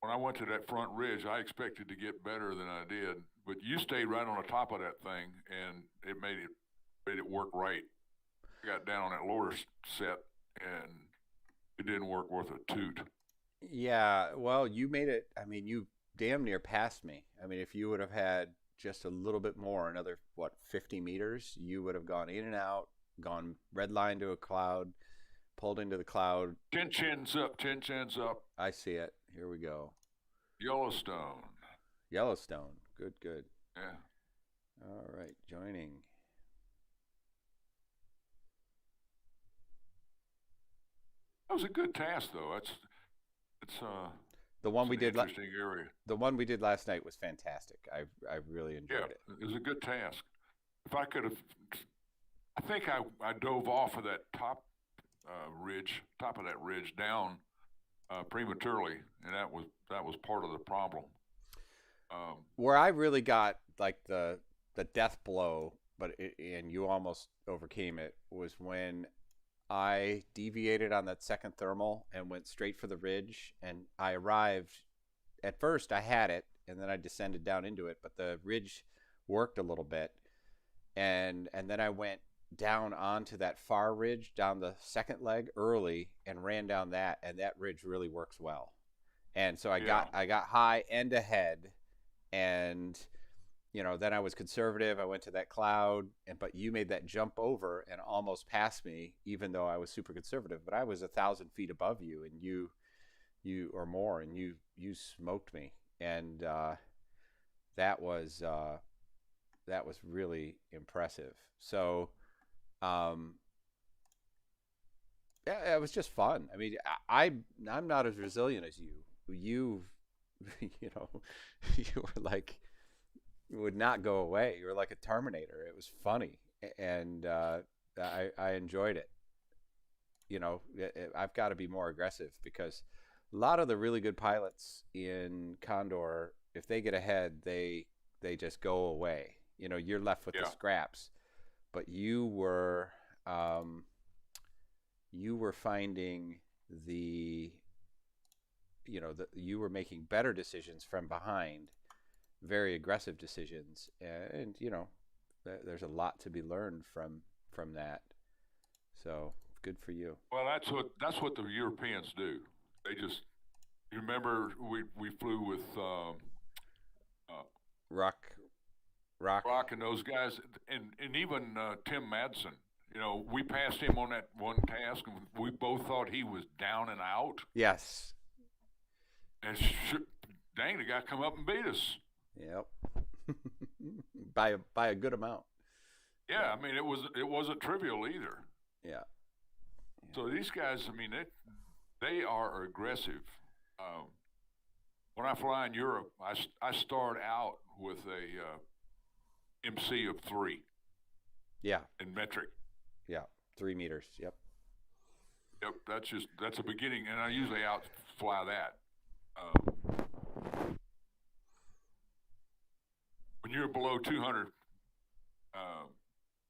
when I went to that front ridge, I expected to get better than I did, but you stayed right on the top of that thing, and it made it work right. I got down on that lower set, and it didn't work worth a toot. Yeah, well, you made it. I mean, you damn near passed me. I mean, if you would have had just a little bit more, another, what, 50 meters, you would have gone in and out, gone red line to a cloud, pulled into the cloud. 10 chins up, 10 chins up. I see it. Here we go. Yellowstone. Yellowstone. Good, good. Yeah, All right, joining. that was a good task though. It's The one it's we an did, interesting area. the one we did last night was fantastic. I really Yeah, enjoyed it. it was a good task. If I could have, I think I dove off of that top of that ridge down prematurely, and that was part of the problem. Um, Where I really got like the death blow, and you almost overcame it, was when I deviated on that second thermal and went straight for the ridge, and I arrived. At first, I had it, and then I descended down into it, but the ridge worked a little bit, and then I went down onto that far ridge down the second leg early and ran down that, and that ridge really works well. And so I yeah, got I got high and ahead, and then I was conservative. I went to that cloud, and but you made that jump over and almost passed me, even though I was super conservative. But I was 1,000 feet above you, and you or more, and you smoked me, and that was uh, that was really impressive. So, um, yeah, it was just fun. I mean, I'm not as resilient as you. You, you know, you were like would not go away. You were like a Terminator. It was funny, and I enjoyed it. I've got to be more aggressive because a lot of the really good pilots in Condor, if they get ahead, they just go away. You're left with the yeah. scraps. But um, you were finding the you were making better decisions from behind, very aggressive decisions, and there's a lot to be learned from that. So good for you. Well, that's what the Europeans do. They just you remember we flew with uh, Rock, rock. Rock and those guys, and even Tim Madsen. We passed him on that one task, and we both thought he was down and out. Yes. And dang, the guy come up and beat us. Yep. By a good amount. Yeah, I mean it wasn't trivial either. Yeah. So these guys, I mean, they are aggressive. Um, when I fly in Europe, I start out with a MC of 3 Yeah. in metric. Yeah. 3 meters. Yep. Yep, that's a beginning, and I usually outfly that. Um, when you're below 200 uh,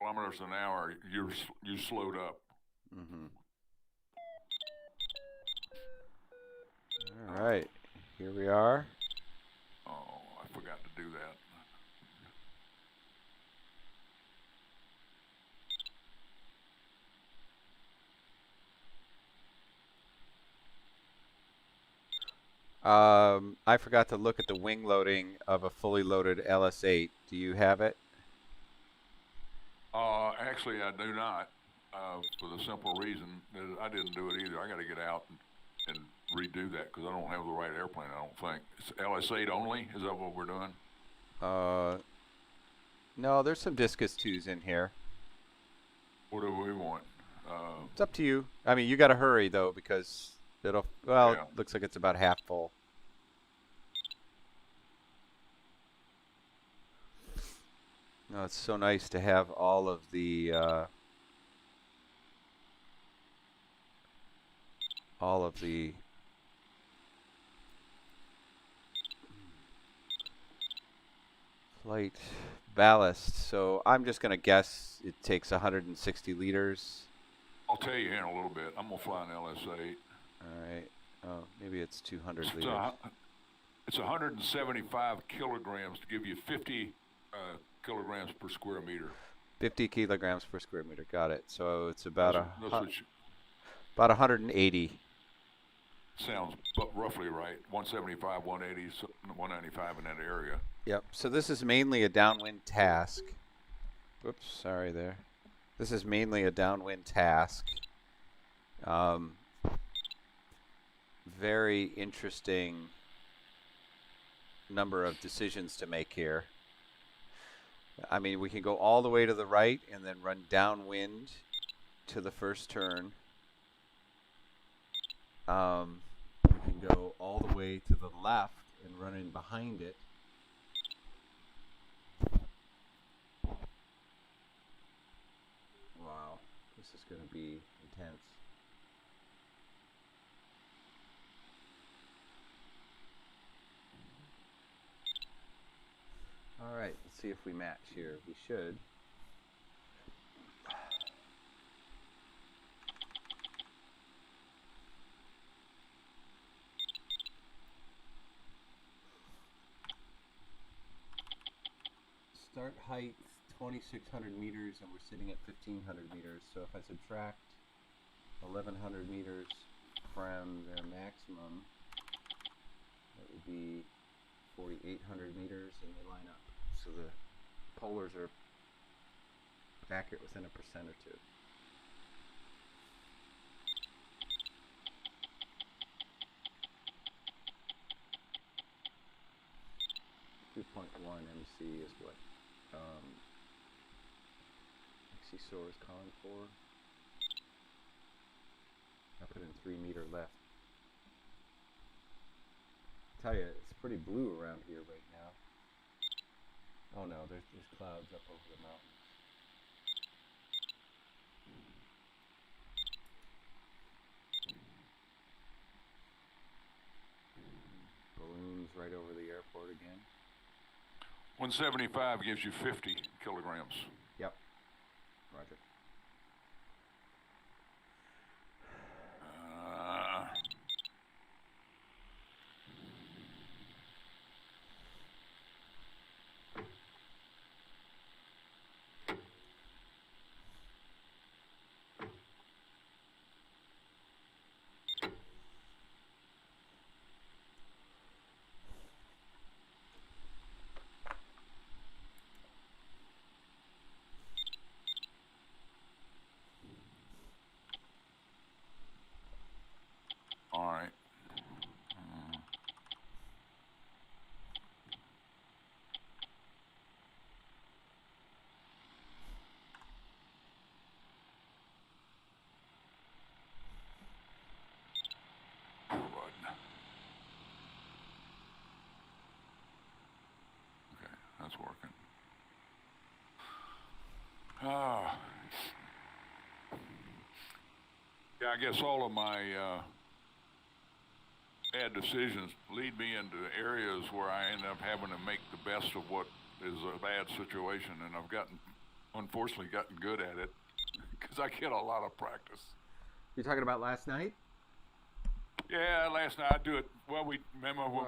kilometers an hour, you slowed up. Mm-hmm. All right. Here we are. Oh, I forgot to do that. I forgot to look at the wing loading of a fully loaded LS8. Do you have it? Actually, I do not, for the simple reason that I didn't do it either. I got to get out and redo that because I don't have the right airplane. I don't think it's LS8 only. Is that what we're doing? Uh, no, there's some Discus 2s in here. What do we want? It's up to you. I mean, you got to hurry though because it Yeah. looks like it's about half full. No, it's so nice to have all of the flight ballast. So I'm just gonna guess it takes 160 liters. I'll tell you here in a little bit. I'm gonna fly an LS8. All right. Oh, maybe it's 200 It's, liters. It's 175 kilograms to give you 50 kilograms per square meter. 50 kilograms per square meter. Got it. So it's That's about what about 180. sounds roughly right. 175, 180, 195 in that area. Yep. So this is mainly a downwind task. Whoops, sorry there. This is mainly a downwind task. Very interesting number of decisions to make here. I mean, we can go all the way to the right and then run downwind to the first turn. We can go all the way to the left and run in behind it. Wow, this is going to be intense. All right, let's see if we match here. We should. Start height 2,600 meters, and we're sitting at 1,500 meters. So if I subtract 1,100 meters from their maximum, that would be 4,800 meters, and they line up. So the polars are accurate within 1% or 2. .1 MC is what XC Soar is calling for. I put in 3 meter left. I tell you, it's pretty blue around here right now. Oh no, there's clouds up over the mountains. Balloons right over the airport again. 175 gives you 50 kilograms. Yep. Roger. All right. Okay, that's working. Yeah, I guess all of my bad decisions lead me into areas where I end up having to make the best of what is a bad situation, and I've unfortunately gotten good at it because I get a lot of practice. You're talking about last night? Yeah, last night I do it. Well, remember when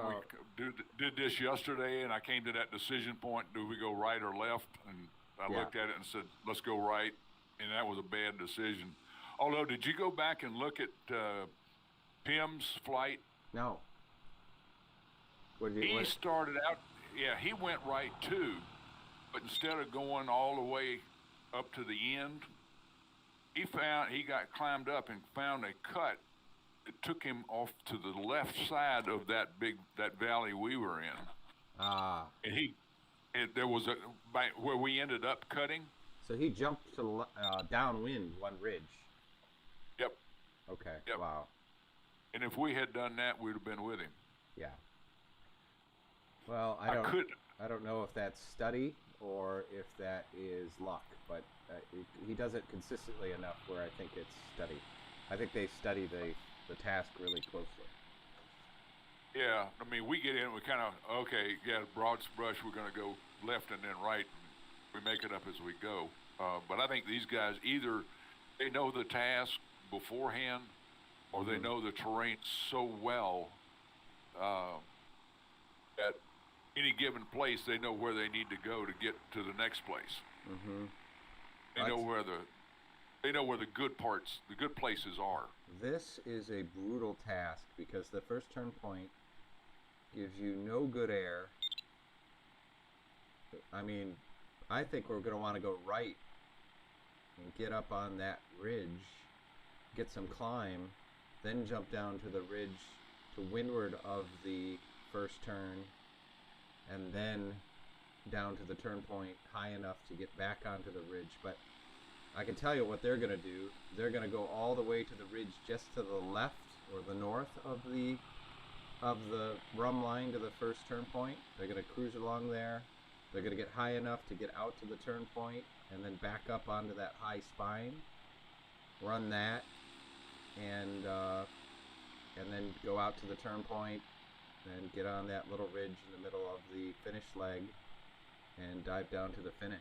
we did this yesterday, and I came to that decision point: do we go right or left? And I looked at it and said, "Let's go right," and that was a bad decision. Although, did you go back and look at Pim's flight? No. He started out, he went right too, but instead of going all the way up to the end, he got climbed up and found a cut that took him off to the left side of that valley we were in. And there was where we ended up cutting. So he jumped to downwind one ridge. Yep. Okay. Yep. Wow. And if we had done that, we'd have been with him. Yeah. Well, I don't know if that's study or if that is luck, but he does it consistently enough where I think it's study. I think they study the task really closely. Yeah, I mean, we get in, we kind of, broad brush, we're going to go left and then right. We make it up as we go. But I think these guys, either they know the task beforehand or they know the terrain so well any given place, they know where they need to go to get to the next place. Mm-hmm. They know where the good parts, the good places are. This is a brutal task because the first turn point gives you no good air. I mean, I think we're going to want to go right and get up on that ridge, get some climb, then jump down to the ridge to windward of the first turn, and then down to the turn point high enough to get back onto the ridge. But I can tell you what they're going to do. They're going to go all the way to the ridge just to the left or the north of the rum line to the first turn point. They're going to cruise along there. They're going to get high enough to get out to the turn point and then back up onto that high spine, run that, and then go out to the turn point and get on that little ridge in the middle of the finish leg and dive down to the finish.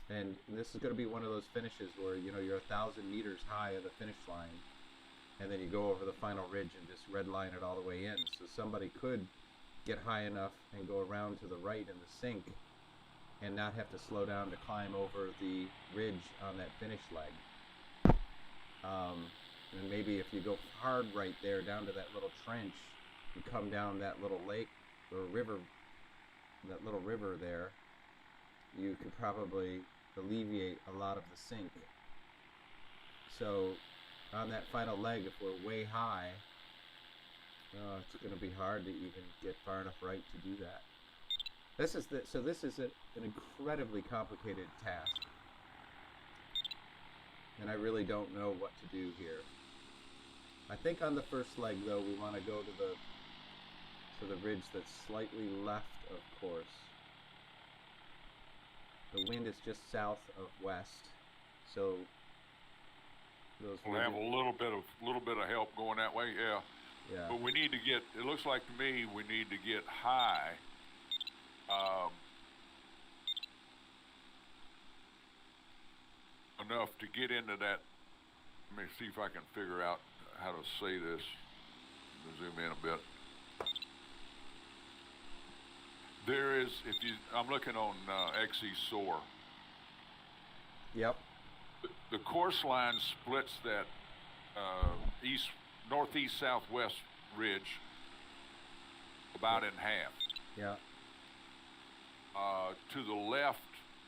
And this is going to be one of those finishes where, you know, you're 1,000 meters high of the finish line, and then you go over the final ridge and just red line it all the way in. So somebody could get high enough and go around to the right in the sink and not have to slow down to climb over the ridge on that finish leg. And maybe if you go hard right there down to that little trench and come down that little lake or river, that little river there, you could probably alleviate a lot of the sink. So on that final leg, if we're way high, it's going to be hard to even get far enough right to do that. This is an incredibly complicated task, and I really don't know what to do here. I think on the first leg, though, we want to go to the ridge that's slightly left of course. The wind is just south of west, so those. We'll have a little bit of help going that way, yeah. Yeah. But we need to get. It looks like to me we need to get high. Enough to get into that. Let me see if I can figure out how to say this. Zoom in a bit. There is, I'm looking on XE SOAR. Yep. The course line splits that northeast southwest ridge about in half. Yeah. To the left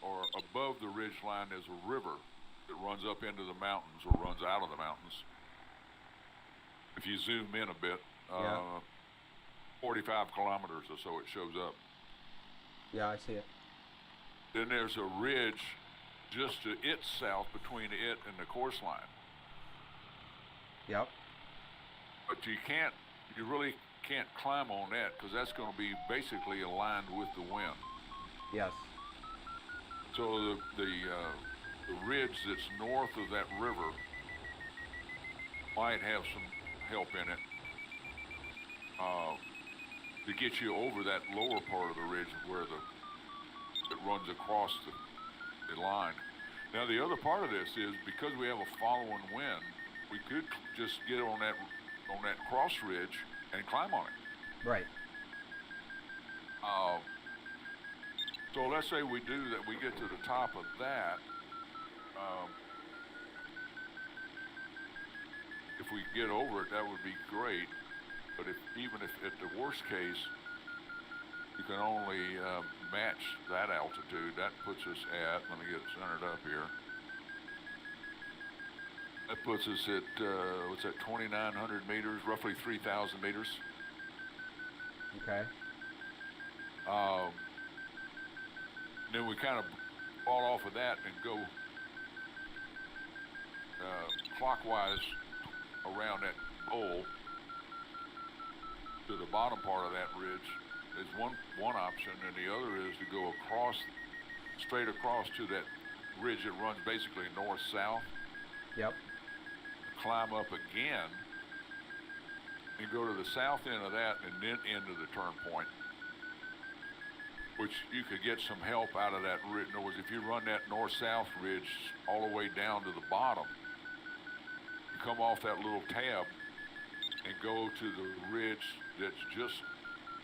or above the ridge line is a river that runs up into the mountains or runs out of the mountains. If you zoom in a bit, 45 kilometers or so it shows up. Yeah, I see it. Then there's a ridge just to its south between it and the course line. Yep. But you really can't climb on that because that's going to be basically aligned with the wind. Yes. So the ridge that's north of that river might have some help in it to get you over that lower part of the ridge where it runs across the line. Now the other part of this is because we have a following wind, we could just get on that cross ridge and climb on it. Right. So let's say we do that, we get to the top of that. If we get over it, that would be great. But even if at the worst case, you can only match that altitude, that puts us at, let me get it centered up here. That puts us at, 2,900 meters, roughly 3,000 meters. Okay. Then we kind of fall off of that and go clockwise around that bowl to the bottom part of that ridge is one option, and the other is to go straight across to that ridge that runs basically north-south. Yep. Climb up again and go to the south end of that and then into the turn point, which you could get some help out of that ridge. In other words, if you run that north-south ridge all the way down to the bottom, you come off that little tab and go to the ridge that's just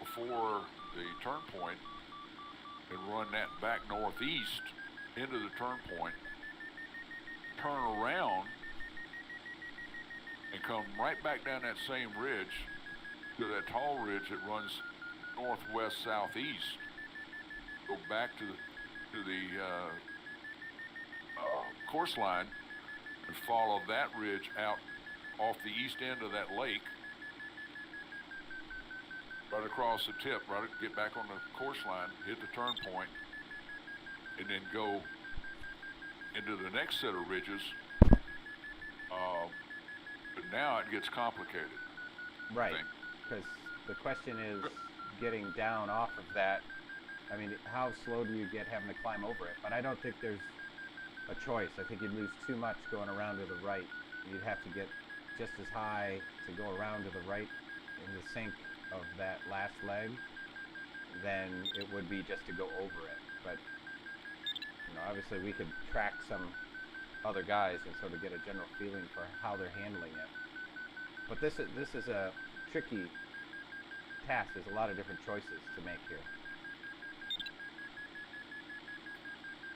before the turn point and run that back northeast into the turn point, turn around and come right back down that same ridge to that tall ridge that runs northwest southeast. Go back to the course line and follow that ridge out off the east end of that lake, right across the tip, right, get back on the course line, hit the turn point, and then go into the next set of ridges. But now it gets complicated. Right, because the question is getting down off of that. I mean, how slow do you get having to climb over it? But I don't think there's a choice. I think you'd lose too much going around to the right. You'd have to get just as high to go around to the right in the sink of that last leg than it would be just to go over it. But, you know, obviously we could track some other guys and sort of get a general feeling for how they're handling it. But this is a tricky task. There's a lot of different choices to make here.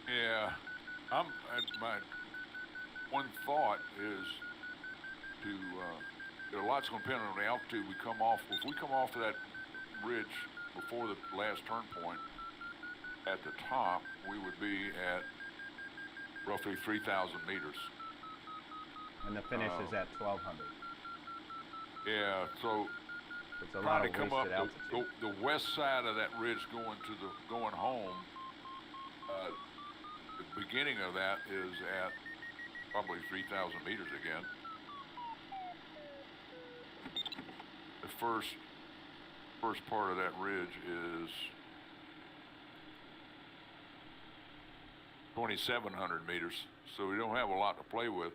Yeah, my one thought is to, a lot's going to depend on the altitude we come off. If we come off of that ridge before the last turn point at the top, we would be at roughly 3,000 meters. And the finish is at 1,200. Yeah, so it's a lot of come up altitude. the west side of that ridge going home. The beginning of that is at probably 3,000 meters again. The first part of that ridge is 2,700 meters, so we don't have a lot to play with.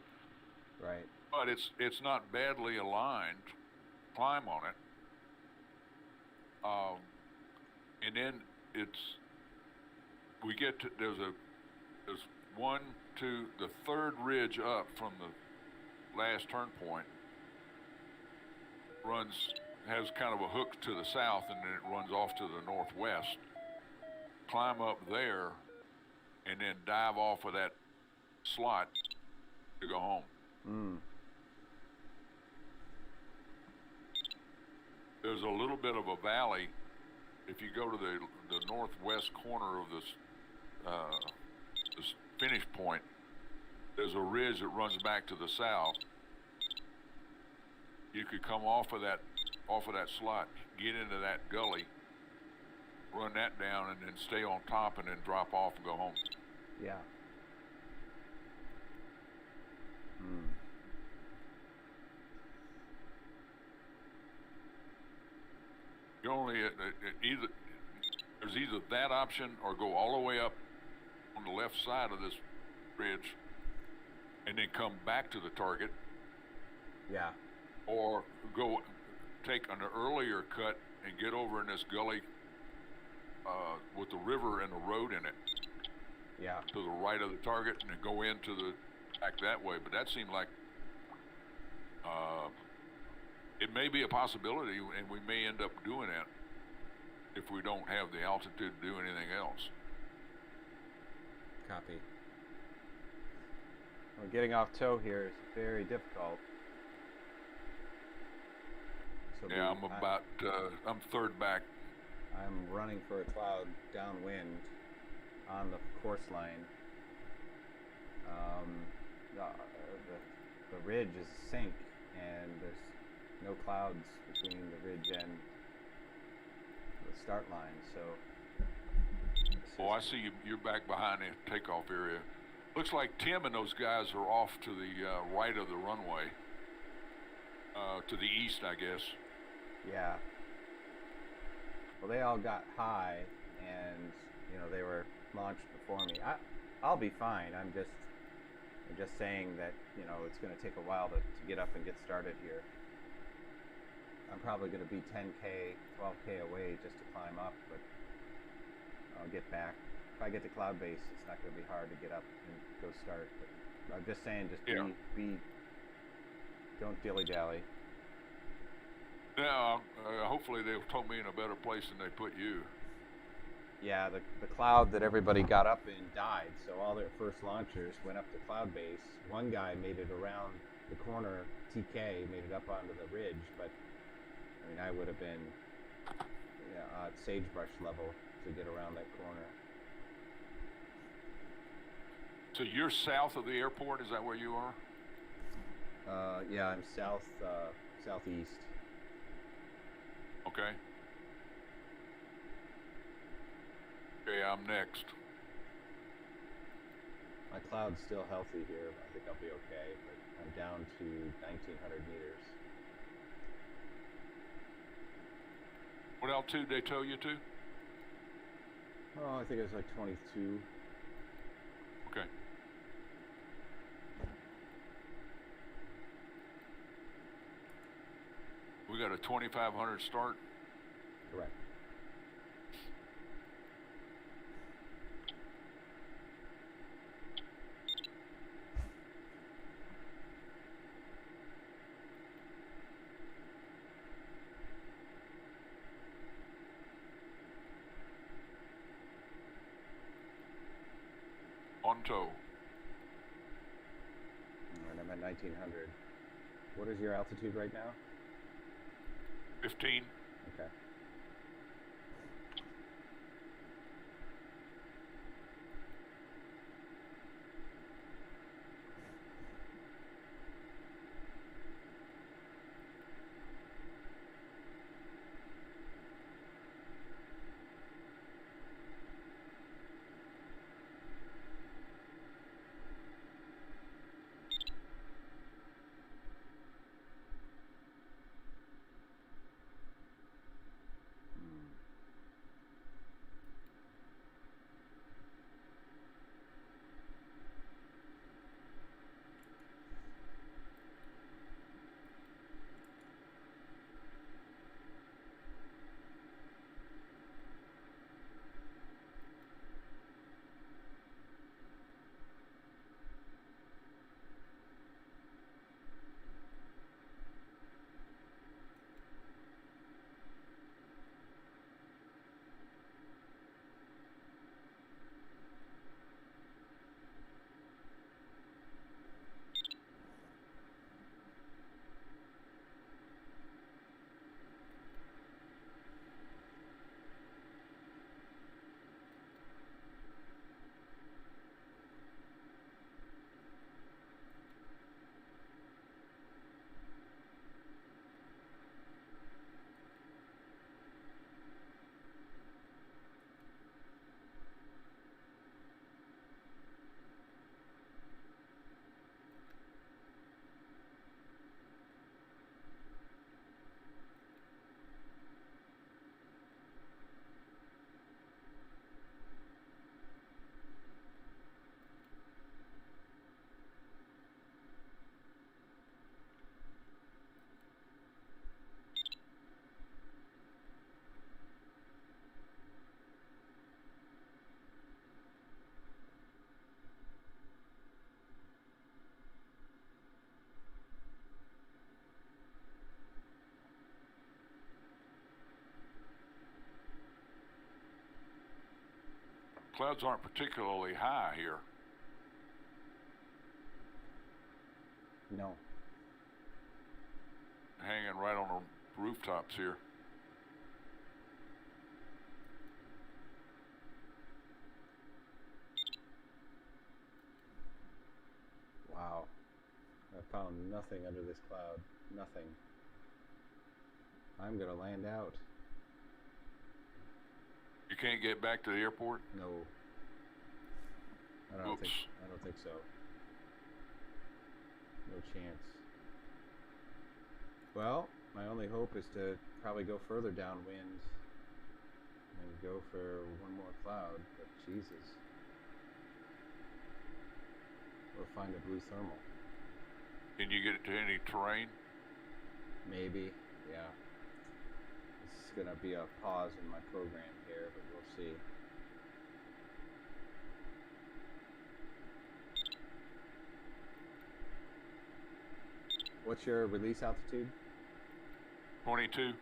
Right. But it's not badly aligned. Climb on it, and then we get to there's one, two, the third ridge up from the last turn point has kind of a hook to the south, and then it runs off to the northwest. Climb up there, and then dive off of that slot to go home. Mm. There's a little bit of a valley. If you go to the northwest corner of this finish point, there's a ridge that runs back to the south. You could come off of that slot, get into that gully, run that down, and then stay on top, and then drop off and go home. Yeah. Hmm. You only there's either that option or go all the way up on the left side of this ridge and then come back to the target. Yeah. Or go take an earlier cut and get over in this gully with the river and the road in it. Yeah. To the right of the target, and then go into the back that way. But that seemed like it may be a possibility, and we may end up doing that if we don't have the altitude to do anything else. Copy. Well, getting off tow here is very difficult. So yeah, I'm third back. I'm running for a cloud downwind on the course line. The ridge is a sink, and there's no clouds between the ridge and the start line. So. Oh, I see you're back behind the takeoff area. Looks like Tim and those guys are off to the right of the runway, to the east, I guess. Yeah. Well, they all got high, and they were launched before me. I'll be fine. I'm just saying that it's going to take a while to get up and get started here. I'm probably going to be 10K, 12K away just to climb up, but I'll get back. If I get to cloud base, it's not going to be hard to get up and go start. But I'm just saying, just don't dilly-dally. Now, hopefully they've told me in a better place than they put you. Yeah, the cloud that everybody got up in died, so all their first launchers went up to cloud base. One guy made it around the corner, TK made it up onto the ridge, but I mean, I would have been at sagebrush level to get around that corner. So you're south of the airport, is that where you are? Yeah, I'm southeast. Okay. Okay, I'm next. My cloud's still healthy here. I think I'll be okay, but I'm down to 1,900 meters. What altitude they tow you to? Oh, I think it was like 22. Okay. We got a 2,500 start. Correct. On tow. And I'm at 1,900. What is your altitude right now? 15. Okay. Clouds aren't particularly high here. No. Hanging right on the rooftops here. Wow. I found nothing under this cloud. Nothing. I'm gonna land out. You can't get back to the airport? No. I don't think so. No chance. Well, my only hope is to probably go further downwind and go for one more cloud, but Jesus. We'll find a blue thermal. Can you get it to any terrain? Maybe, yeah. This is gonna be a pause in my program here, but we'll see. What's your release altitude? 22. Okay.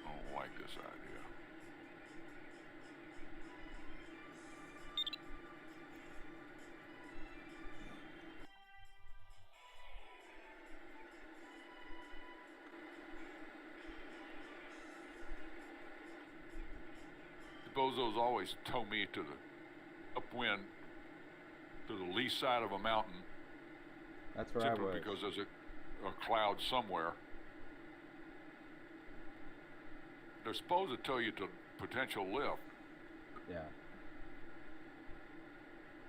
I don't like this idea. Bozo's always tow me to the upwind, to the lee side of a mountain, That's where I simply was. because there's a cloud somewhere. They're supposed to tell you to potential lift. Yeah.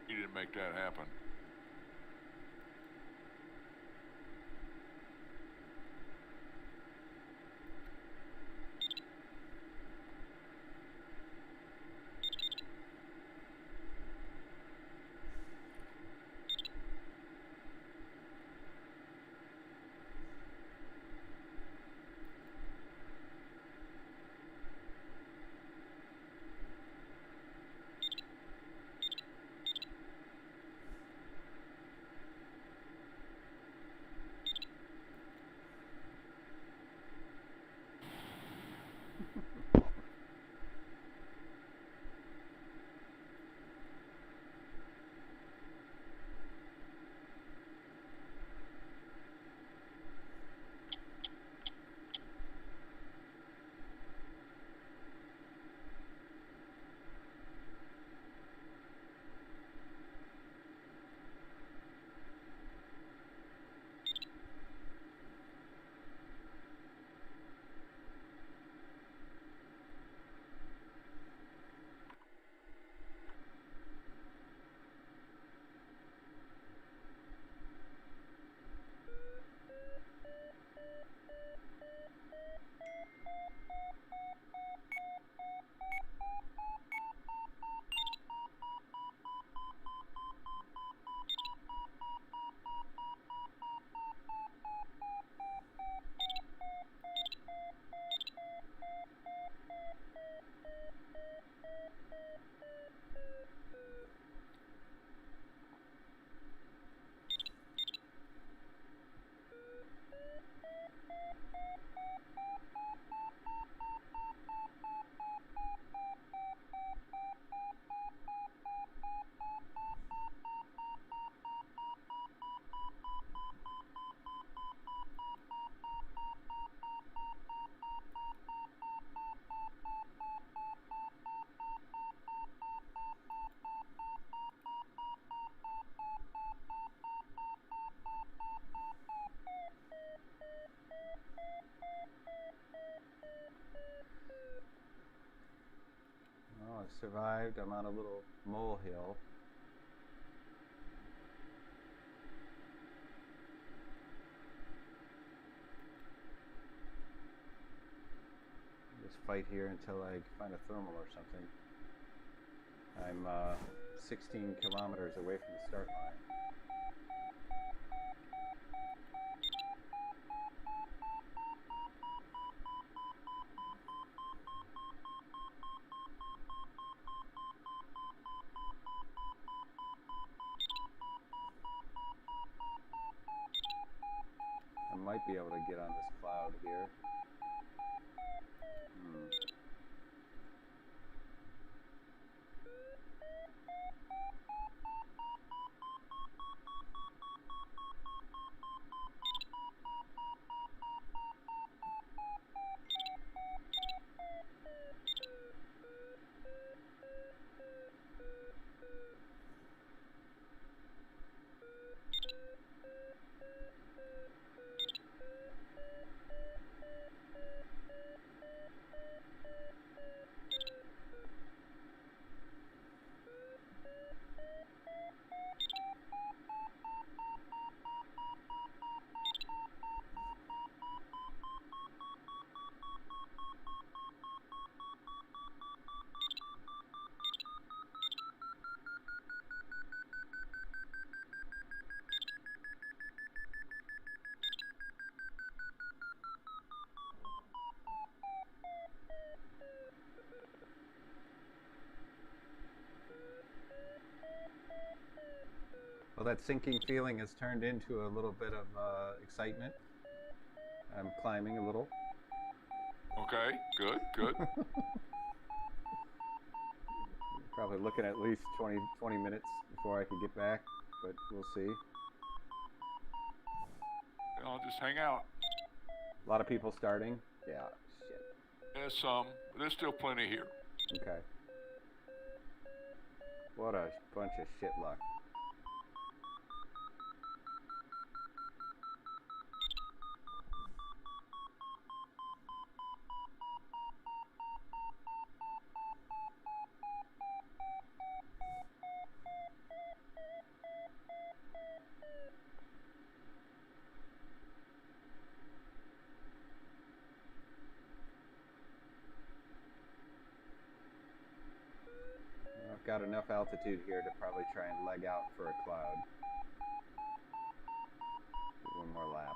You didn't make that happen. Well, I survived. I'm on a little molehill. Just fight here until I find a thermal or something. I'm 16 kilometers away from the start line. I might be able to get on this cloud here. Well, that sinking feeling has turned into a little bit of excitement. I'm climbing a little. Okay, good, good. Probably looking at least 20 minutes before I could get back, but we'll see. I'll just hang out. A lot of people starting. Yeah, shit. There's some, but there's still plenty here. Okay. What a bunch of shit luck. I've got enough altitude here to probably try and leg out for a cloud. Do one more lap.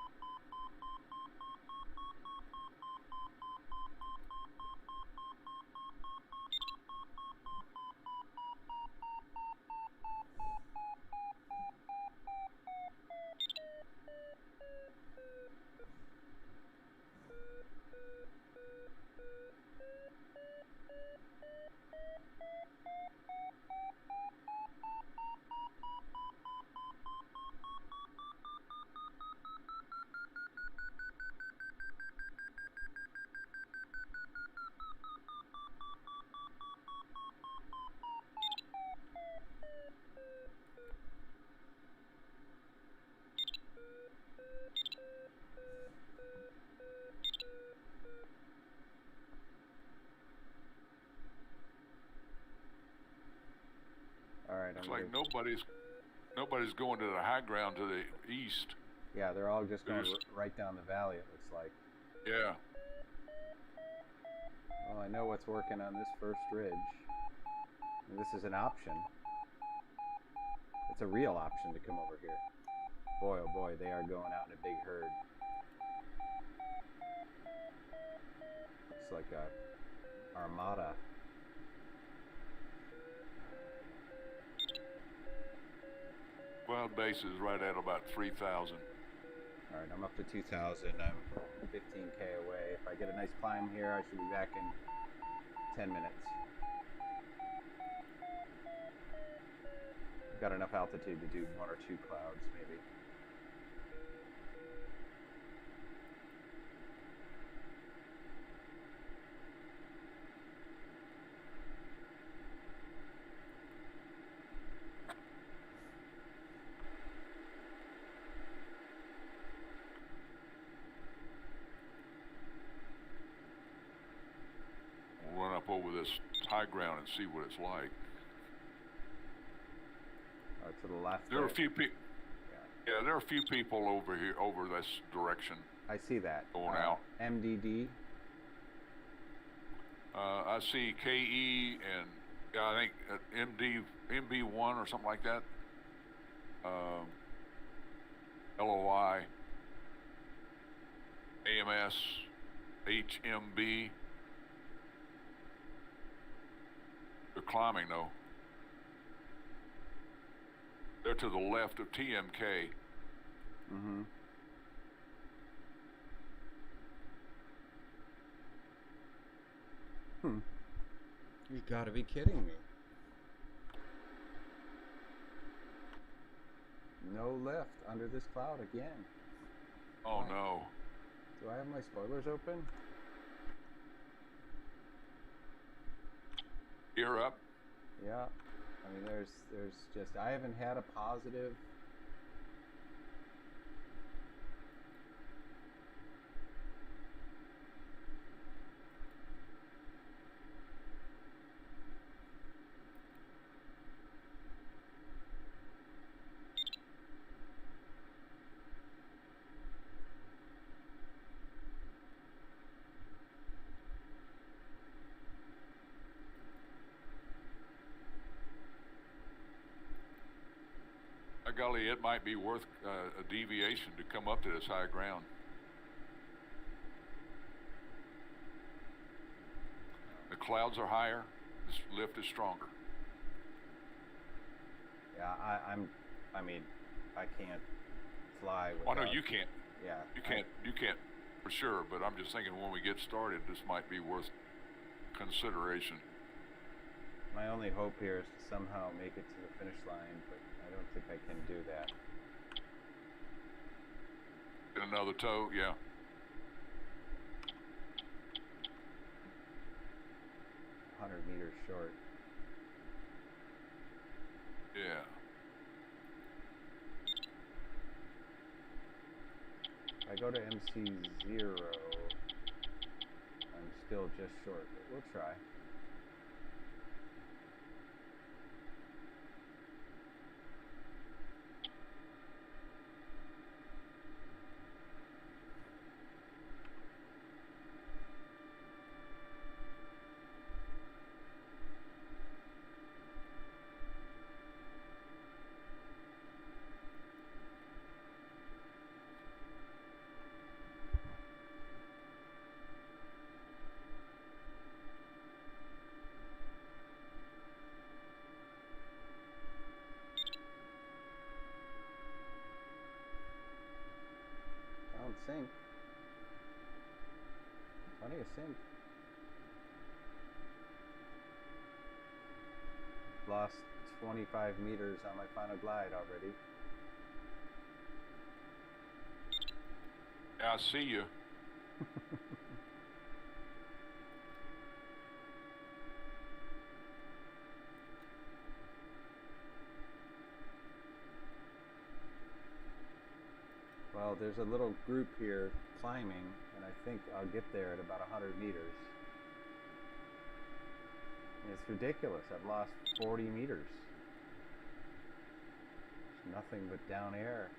All right, Looks like nobody's going to the high ground to the east. Yeah, they're all just going right down the valley, it looks like. Yeah. Well, I know what's working on this first ridge. And this is an option. It's a real option to come over here. Boy, oh boy, they are going out in a big herd. Looks like a armada. Cloud base is right at about 3,000. All right, I'm up to 2,000. I'm 15K away. If I get a nice climb here, I should be back in 10 minutes. I've got enough altitude to do 1 or 2 clouds, maybe. We'll run up over this high ground and see what it's like. To the left. There are a few people. Yeah, there are a few people over here, over this direction. I see that. Going out. MDD. I see KE and yeah, I think MB1 or something like that. LOI, AMS, HMB. They're climbing though. They're to the left of TMK. Mm-hmm. You gotta be kidding me. No lift under this cloud again. Oh no. Do I have my spoilers open? Gear up. Yeah. I mean, there's just, I haven't had a positive. By golly, it might be worth a deviation to come up to this high ground. The clouds are higher. This lift is stronger. Yeah, I mean, I can't fly Oh no, without. you can't. Yeah, You can't for sure. But I'm just thinking when we get started, this might be worth consideration. my only hope here is to somehow make it to the finish line, but I don't think I can do that. Get another tow, yeah. $100 meters short. Yeah. If I go to MC0, I'm still just short, but we'll try. Sink. Plenty of sink. Lost 25 meters on my final glide already. Yeah, I see you. Well, there's a little group here climbing, and I think I'll get there at about 100 meters. And it's ridiculous. I've lost 40 meters. It's nothing but down air.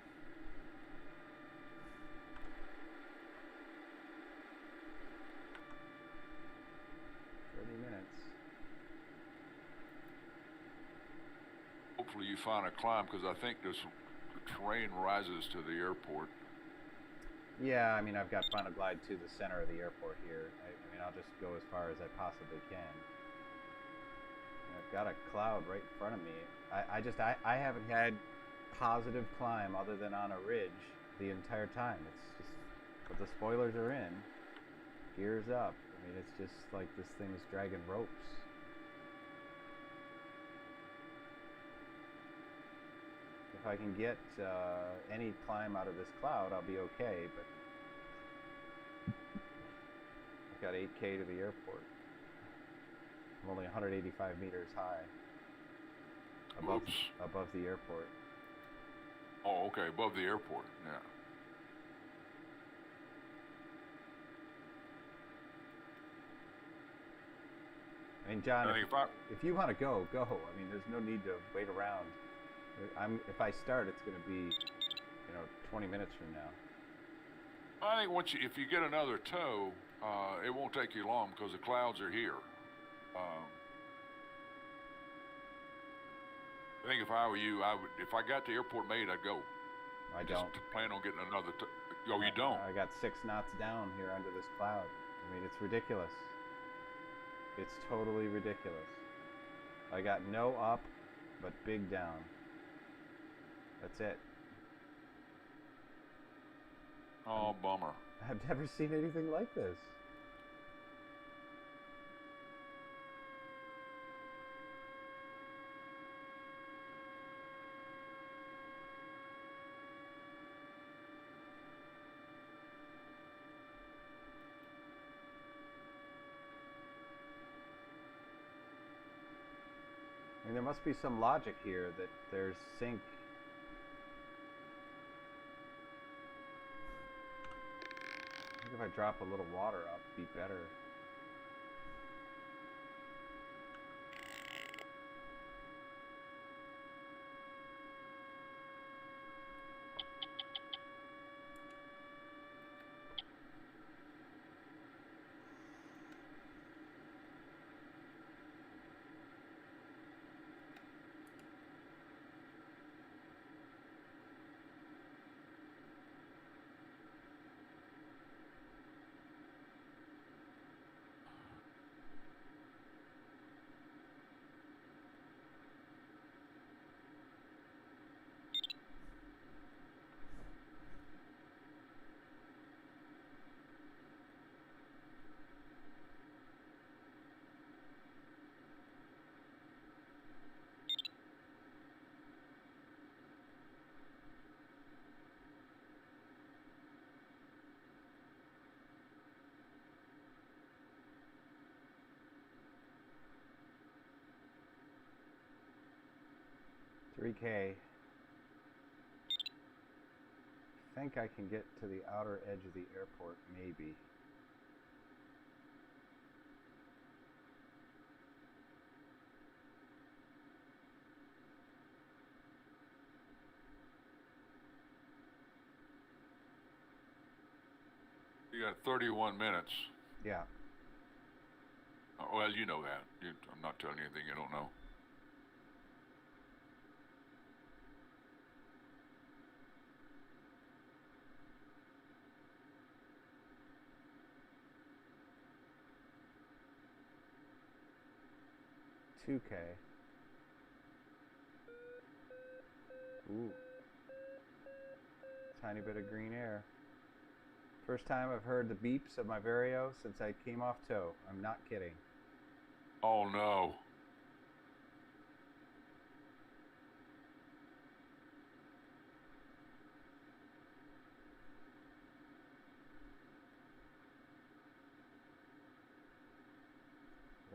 Hopefully you find a climb, because I think this terrain rises to the airport. Yeah, I mean, I've got final glide to the center of the airport here. I mean, I'll just go as far as I possibly can. And I've got a cloud right in front of me. I haven't had positive climb other than on a ridge the entire time. It's just, but the spoilers are in, gears up. I mean, it's just like this thing's dragging ropes. If I can get any climb out of this cloud, I'll be okay, but I've got 8K to the airport. I'm only 185 meters high above the airport. Oh, okay, above the airport, yeah. I mean, John, if you want to go, go. I mean, there's no need to wait around. If I start, it's going to be, 20 minutes from now. I think if you get another tow, it won't take you long because the clouds are here. I think if I were you, if I got the airport made, I'd go. I don't. Just plan on getting another tow. Oh, you don't? I got 6 knots down here under this cloud. I mean, it's ridiculous. It's totally ridiculous. I got no up, but big down. That's it. Oh, bummer. I've never seen anything like this. I mean, there must be some logic here that there's sink. I think if I drop a little water, I'll be better. 3K. I think I can get to the outer edge of the airport, maybe. You got 31 minutes. Yeah. Well, you know that. I'm not telling you anything you don't know. $2K. Ooh. Tiny bit of green air. First time I've heard the beeps of my Vario since I came off tow. I'm not kidding. Oh no.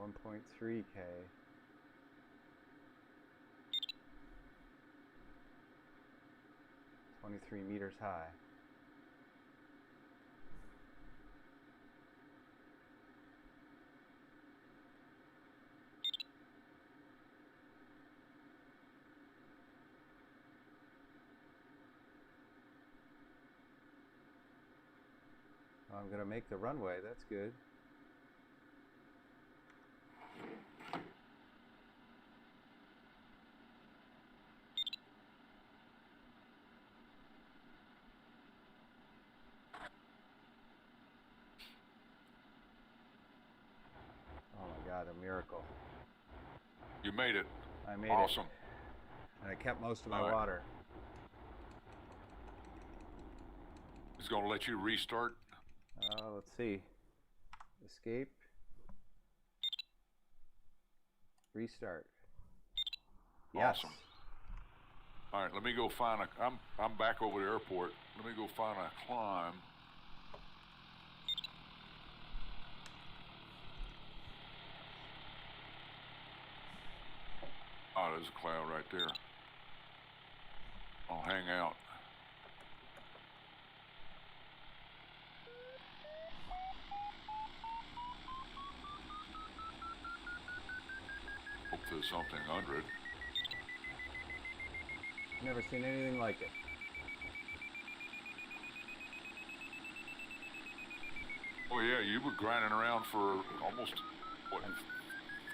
$1.3K. $23 meters high. Well, I'm going to make the runway. That's good. Oh my God, a miracle. You made it. I made awesome. it. And I kept most of my All right. water. It's going to let you restart. Let's see. Escape. Restart. Yes. Awesome. All right, let me go find a. I'm back over the airport. Let me go find a climb. Oh, there's a cloud right there. I'll hang out. Hope there's something under it. Never seen anything like it. Oh yeah, you were grinding around for almost, what,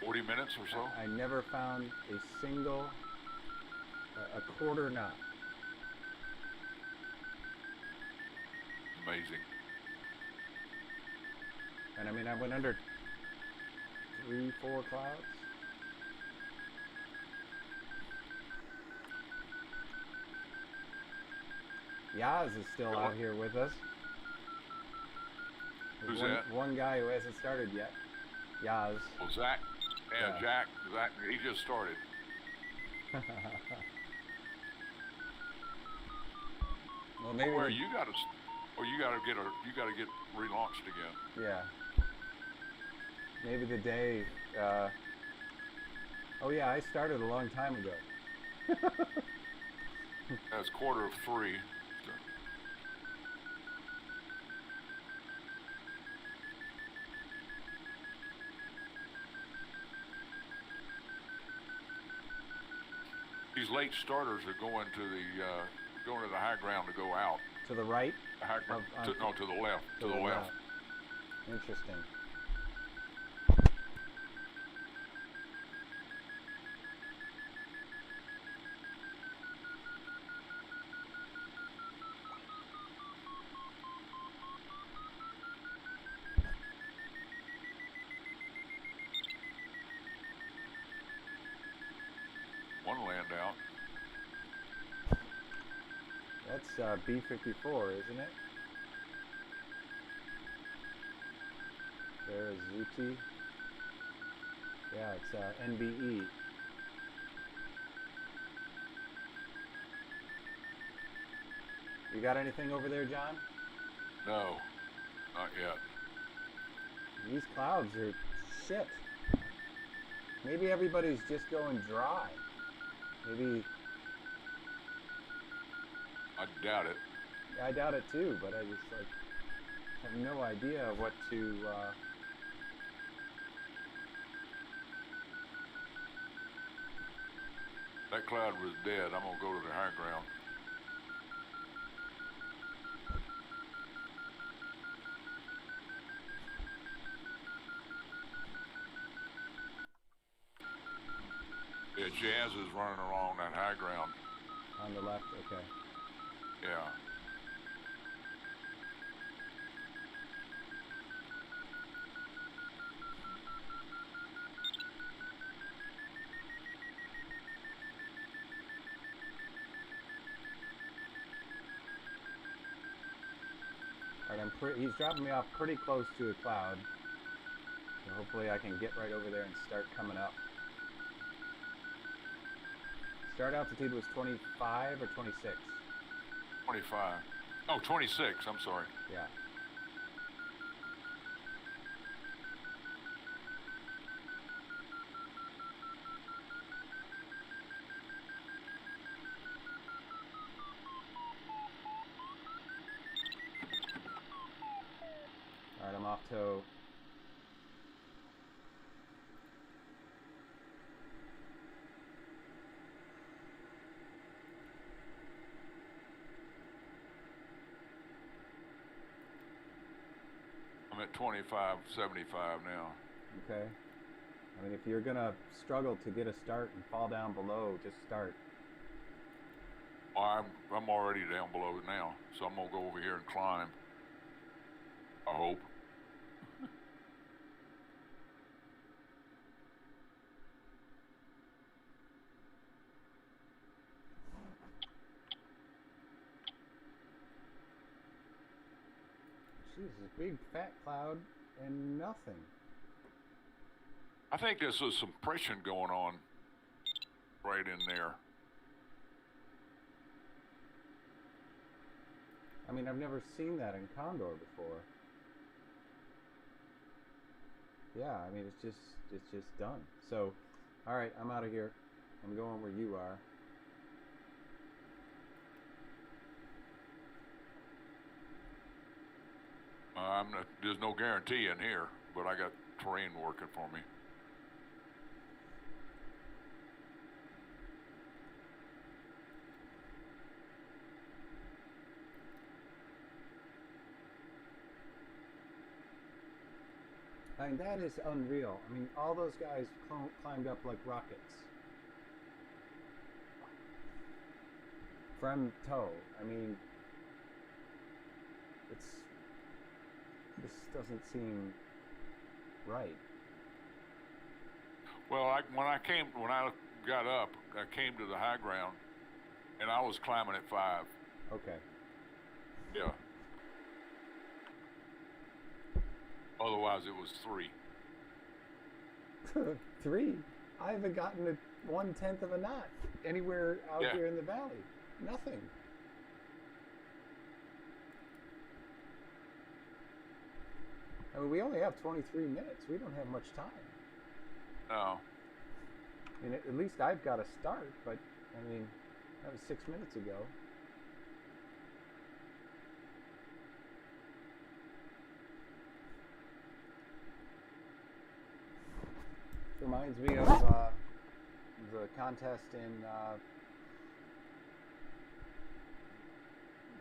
40 minutes or so? I never found a single, a quarter knot. Amazing. And I mean, I went under 3, 4 clouds. Yaz is still out here with us. Who's one, that? One guy who hasn't started yet. Yaz. Well, Zach. Yeah, Yeah. Zach, he just started. Well, maybe. Where you gotta get relaunched again. Yeah. Maybe the day. Oh yeah, I started a long time ago. That's 2:45. These late starters are going to the high ground to go out. To the right? The high ground, to the left. To the left. Interesting. One land out. That's B-54, isn't it? There's ZT. Yeah, it's NBE. You got anything over there, John? No, not yet. These clouds are shit. Maybe everybody's just going dry. Maybe I doubt it. I doubt it too, but I just like have no idea what to. That cloud was dead. I'm gonna go to the high ground. Yeah, Jazz is running along that high ground. On the left, okay. Yeah. All right, he's dropping me off pretty close to a cloud. So hopefully I can get right over there and start coming up. Start altitude was 25 or 26? 25. Oh, 26. I'm sorry. Yeah. All right, I'm off tow. I'm at 25.75 now. Okay. I mean, if you're gonna struggle to get a start and fall down below, just start. Well, I'm already down below it now, so I'm gonna go over here and climb. I hope. Jesus, big fat cloud and nothing. I think there's some compression going on right in there. I mean, I've never seen that in Condor before. Yeah, I mean, it's just done. So, all right, I'm out of here. I'm going where you are. There's no guarantee in here, but I got terrain working for me. I mean, that is unreal. I mean, all those guys climbed up like rockets. From toe. I mean, this doesn't seem right. Well, when I got up, I came to the high ground, and I was climbing at 5. Okay. Yeah. Otherwise, it was 3. 3? I haven't gotten a 1/10 of a knot anywhere out here in the valley. Nothing. I mean, we only have 23 minutes. We don't have much time. No. I mean, at least I've got a start, but, I mean, that was 6 minutes ago. Reminds me of the contest in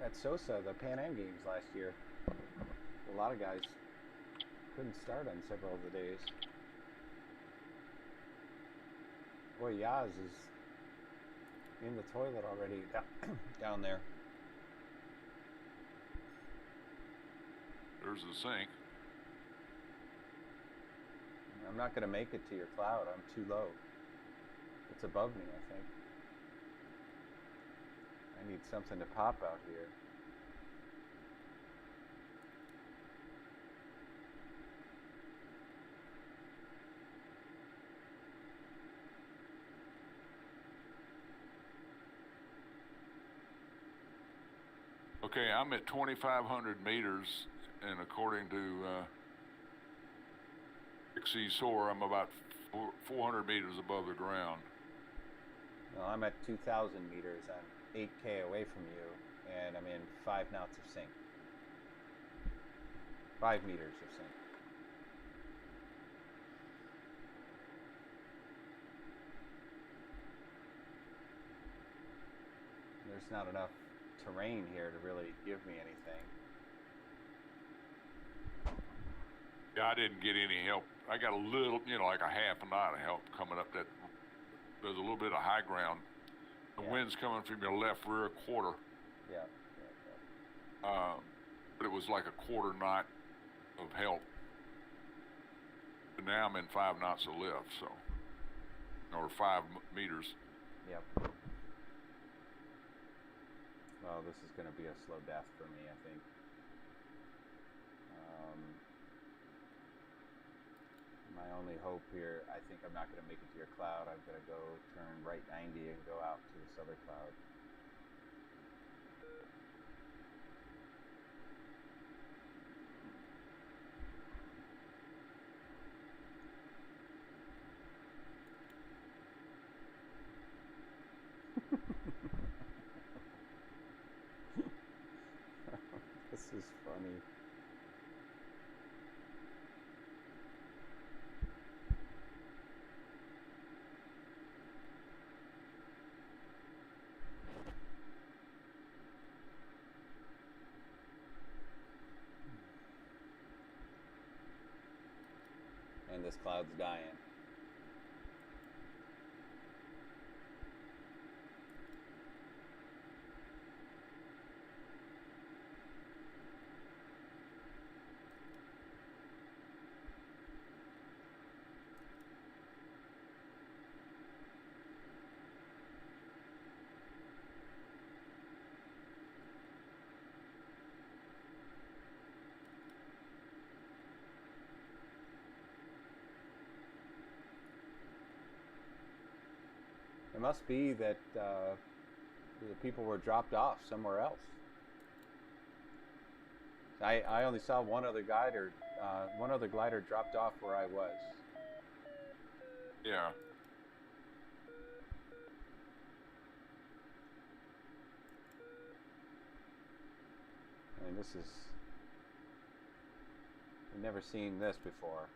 at Sosa, the Pan Am Games last year. A lot of guys couldn't start on several of the days. Boy, Yaz is in the toilet already down there. There's the sink. I'm not going to make it to your cloud. I'm too low. It's above me, I think. I need something to pop out here. Okay, I'm at 2,500 meters, and according to XC Soar, I'm about 400 meters above the ground. Well, I'm at 2,000 meters. I'm 8K away from you, and I'm in 5 knots of sync. 5 meters of sync. There's not enough terrain here to really give me anything. Yeah, I didn't get any help. I got a little, like a half a knot of help coming up that. There's a little bit of high ground. The wind's coming from your left rear quarter. Yeah. But it was like a quarter knot of help. But now I'm in 5 knots of lift, so, or 5 meters. Yep. Well, this is going to be a slow death for me, I think. My only hope here, I think I'm not going to make it to your cloud. I'm going to go turn right 90 and go out to this other cloud. This is funny. And this cloud's dying. It must be that the people were dropped off somewhere else. I only saw one other glider dropped off where I was. Yeah. I mean, I've never seen this before.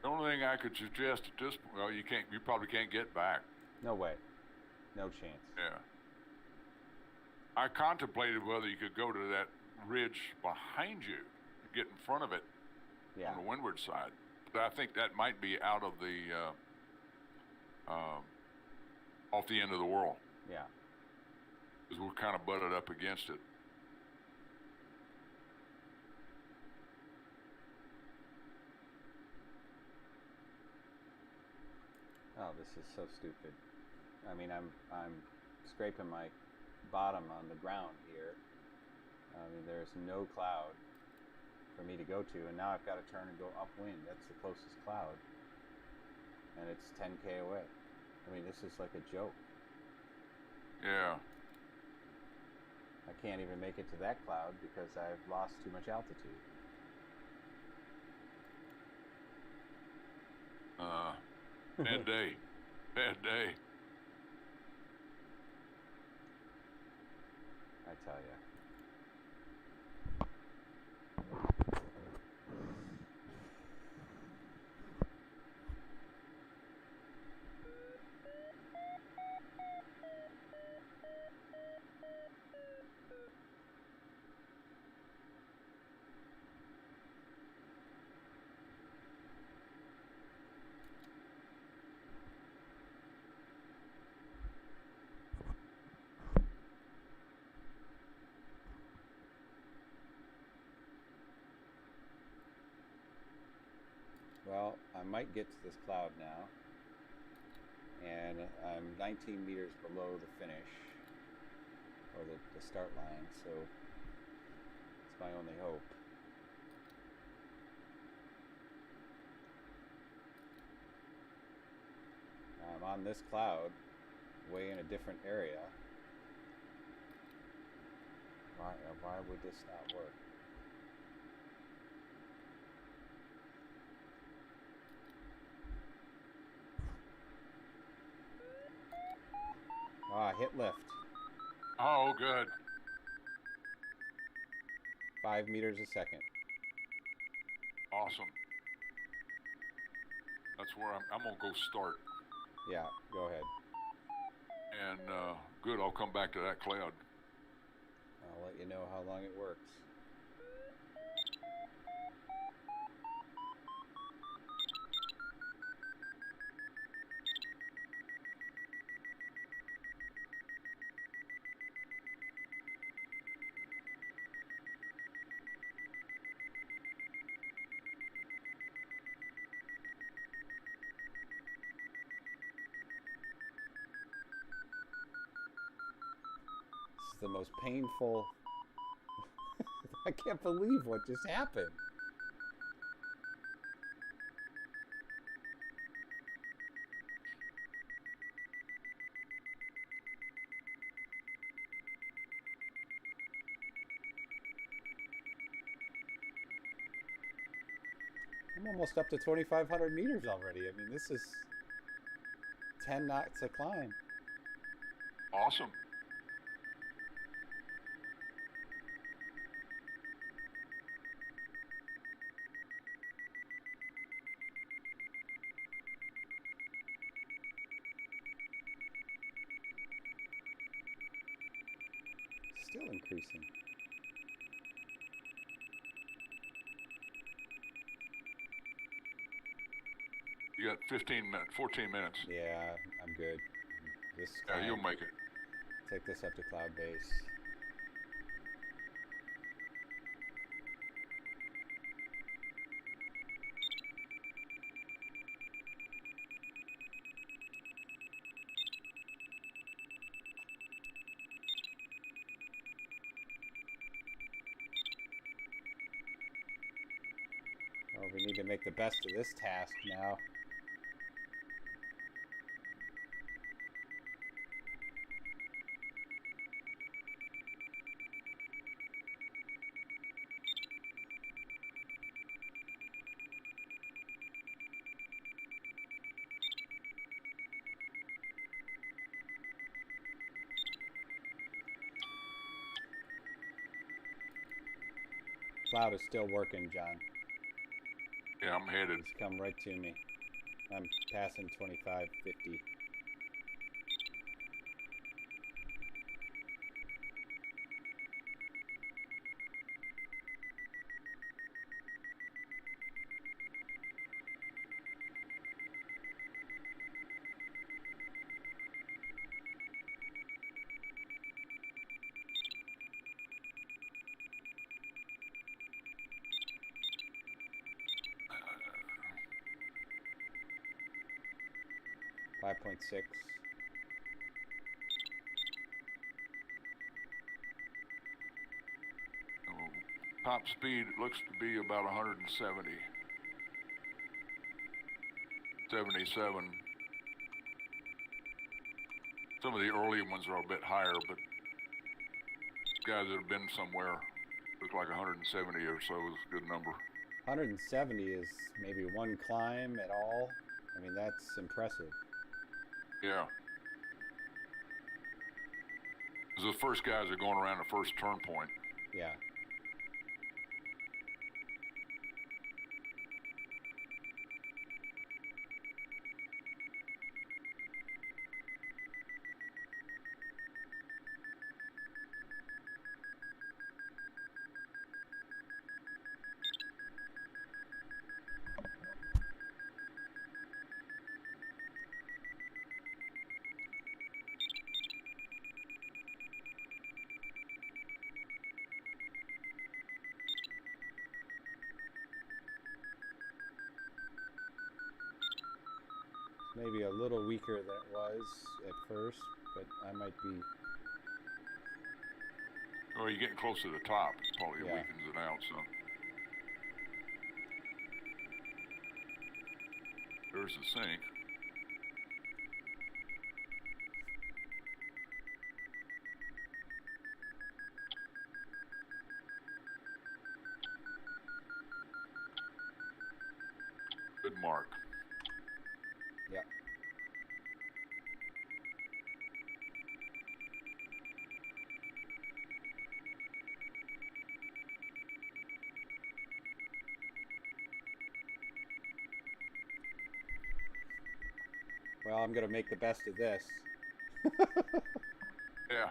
The only thing I could suggest at this point, well, you probably can't get back. No way. No chance. Yeah. I contemplated whether you could go to that ridge behind you, get in front of it on the windward side. But I think that might be out of the, off the end of the world. Yeah. Because we're kind of butted up against it. Oh, this is so stupid. I mean, I'm scraping my bottom on the ground here. I mean, there's no cloud for me to go to, and now I've got to turn and go upwind. That's the closest cloud, and it's 10K away. I mean, this is like a joke. Yeah. I can't even make it to that cloud because I've lost too much altitude. Bad day. Bad day. I tell you. Well, I might get to this cloud now, and I'm 19 meters below the finish, or the start line, so it's my only hope. I'm on this cloud, way in a different area, Why would this not work? Hit lift. Oh, good. 5 meters a second. Awesome. That's where I'm gonna go start. Yeah, go ahead. And good, I'll come back to that cloud. I'll let you know how long it works. The most painful. I can't believe what just happened. I'm almost up to 2,500 meters already. I mean, this is 10 knots a climb. Awesome. Still increasing. You got 14 minutes. Yeah, I'm good. This Yeah, you'll make it. Take this up to cloud base. Well, we need to make the best of this task now. Cloud is still working, John. Yeah, I'm headed. It's come right to me. I'm passing 2550. Five 5.6. Top speed looks to be about 170. 77. Some of the early ones are a bit higher, but guys that have been somewhere look like 170 or so is a good number. 170 is maybe one climb at all. I mean, that's impressive. Yeah. The first guys are going around the first turn point. Yeah. Maybe a little weaker than it was at first, but I might be. Oh, you're getting close to the top. It probably Yeah. weakens it out some. There's the sink. Yep. Well, I'm going to make the best of this. Yeah.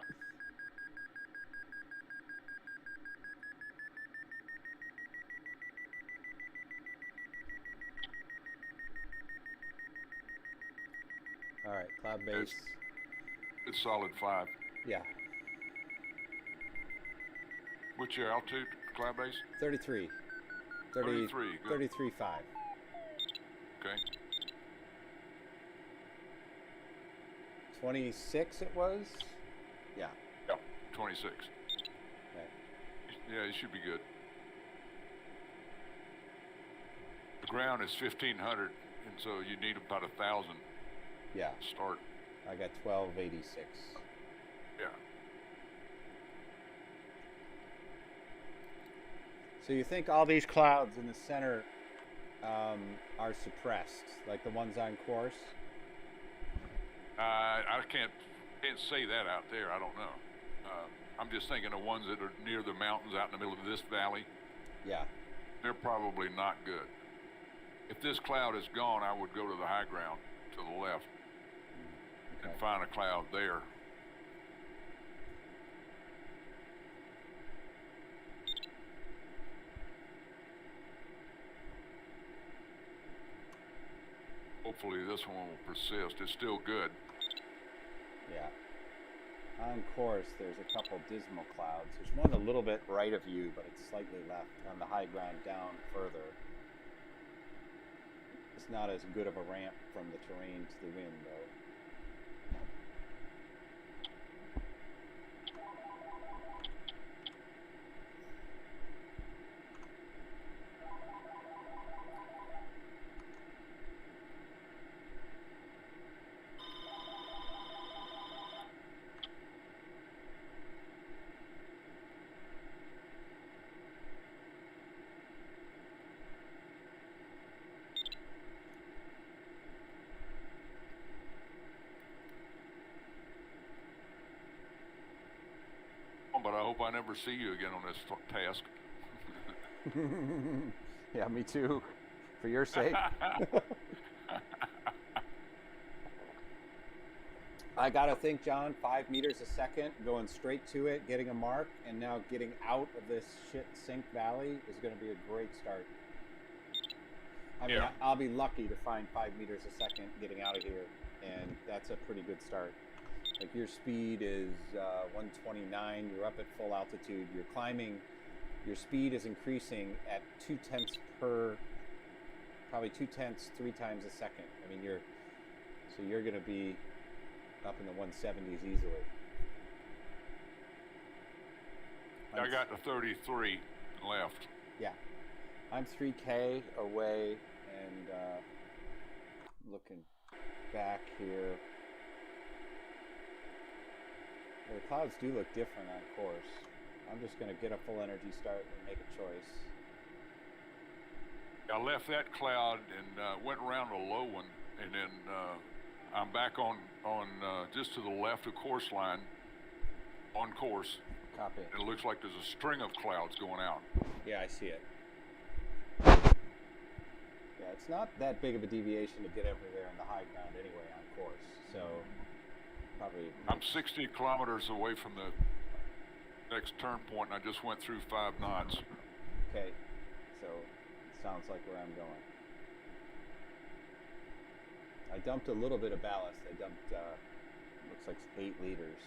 All right, cloud base. It's solid 5. Yeah, What's your altitude, cloud base? 33. 33, good. 33.5. Okay. 26 it was? Yeah. Yep, 26. Okay. Yeah, it should be good. The ground is 1,500, and so you need about 1,000 Yeah, to start. I got 1286. Yeah. So you think all these clouds in the center are suppressed, like the ones on course? I can't say that out there. I don't know. I'm just thinking the ones that are near the mountains out in the middle of this valley. Yeah. They're probably not good. If this cloud is gone, I would go to the high ground to the left and find a cloud there. Hopefully this one will persist. It's still good. Yeah. On course, there's a couple dismal clouds. There's one a little bit right of you, but it's slightly left on the high ground down further. It's not as good of a ramp from the terrain to the wind, though. But I hope I never see you again on this task. Yeah, me too. For your sake. I gotta think, John, 5 meters a second, going straight to it, getting a mark, and now getting out of this shit sink valley is gonna be a great start. I mean, Yeah. I'll be lucky to find 5 meters a second getting out of here, and that's a pretty good start. Like your speed is 129, you're up at full altitude, you're climbing, your speed is increasing at 0.2 per, probably 0.2, 3 times a second. I mean, you're gonna be up in the 170s easily. I got the 33 left. Yeah, I'm 3K away, and looking back here, the clouds do look different on course. I'm just going to get a full energy start and make a choice. I left that cloud and went around a low one, and then I'm back on just to the left of course line, on course. Copy. And it looks like there's a string of clouds going out. Yeah, I see it. Yeah, it's not that big of a deviation to get over there in the high ground anyway on course, so probably... I'm 60 kilometers away from the next turn point, and I just went through 5 knots. Okay, so it sounds like where I'm going. I dumped a little bit of ballast. I dumped, looks like 8 liters.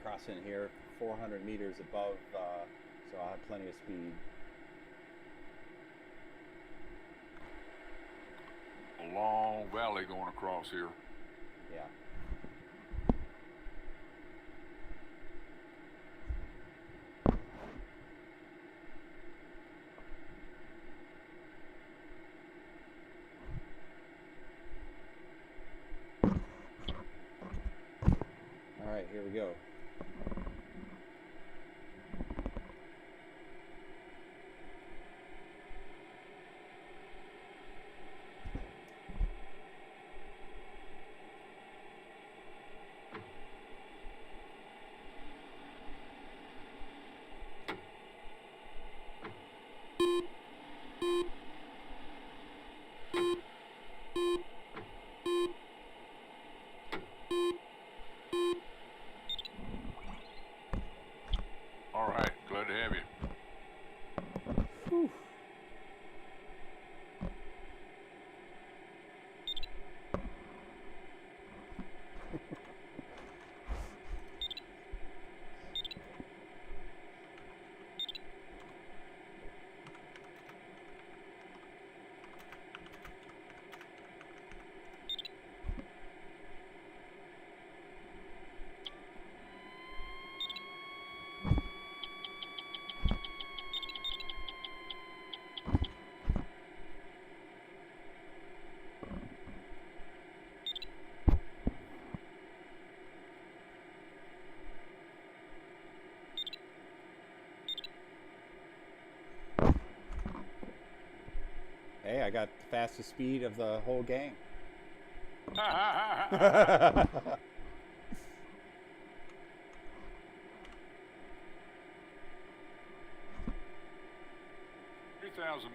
Crossing here, 400 meters above, so I'll have plenty of speed. A long valley going across here. Yeah. All right, here we go. Glad to have you. Whew. Hey, I got the fastest speed of the whole gang. 3,000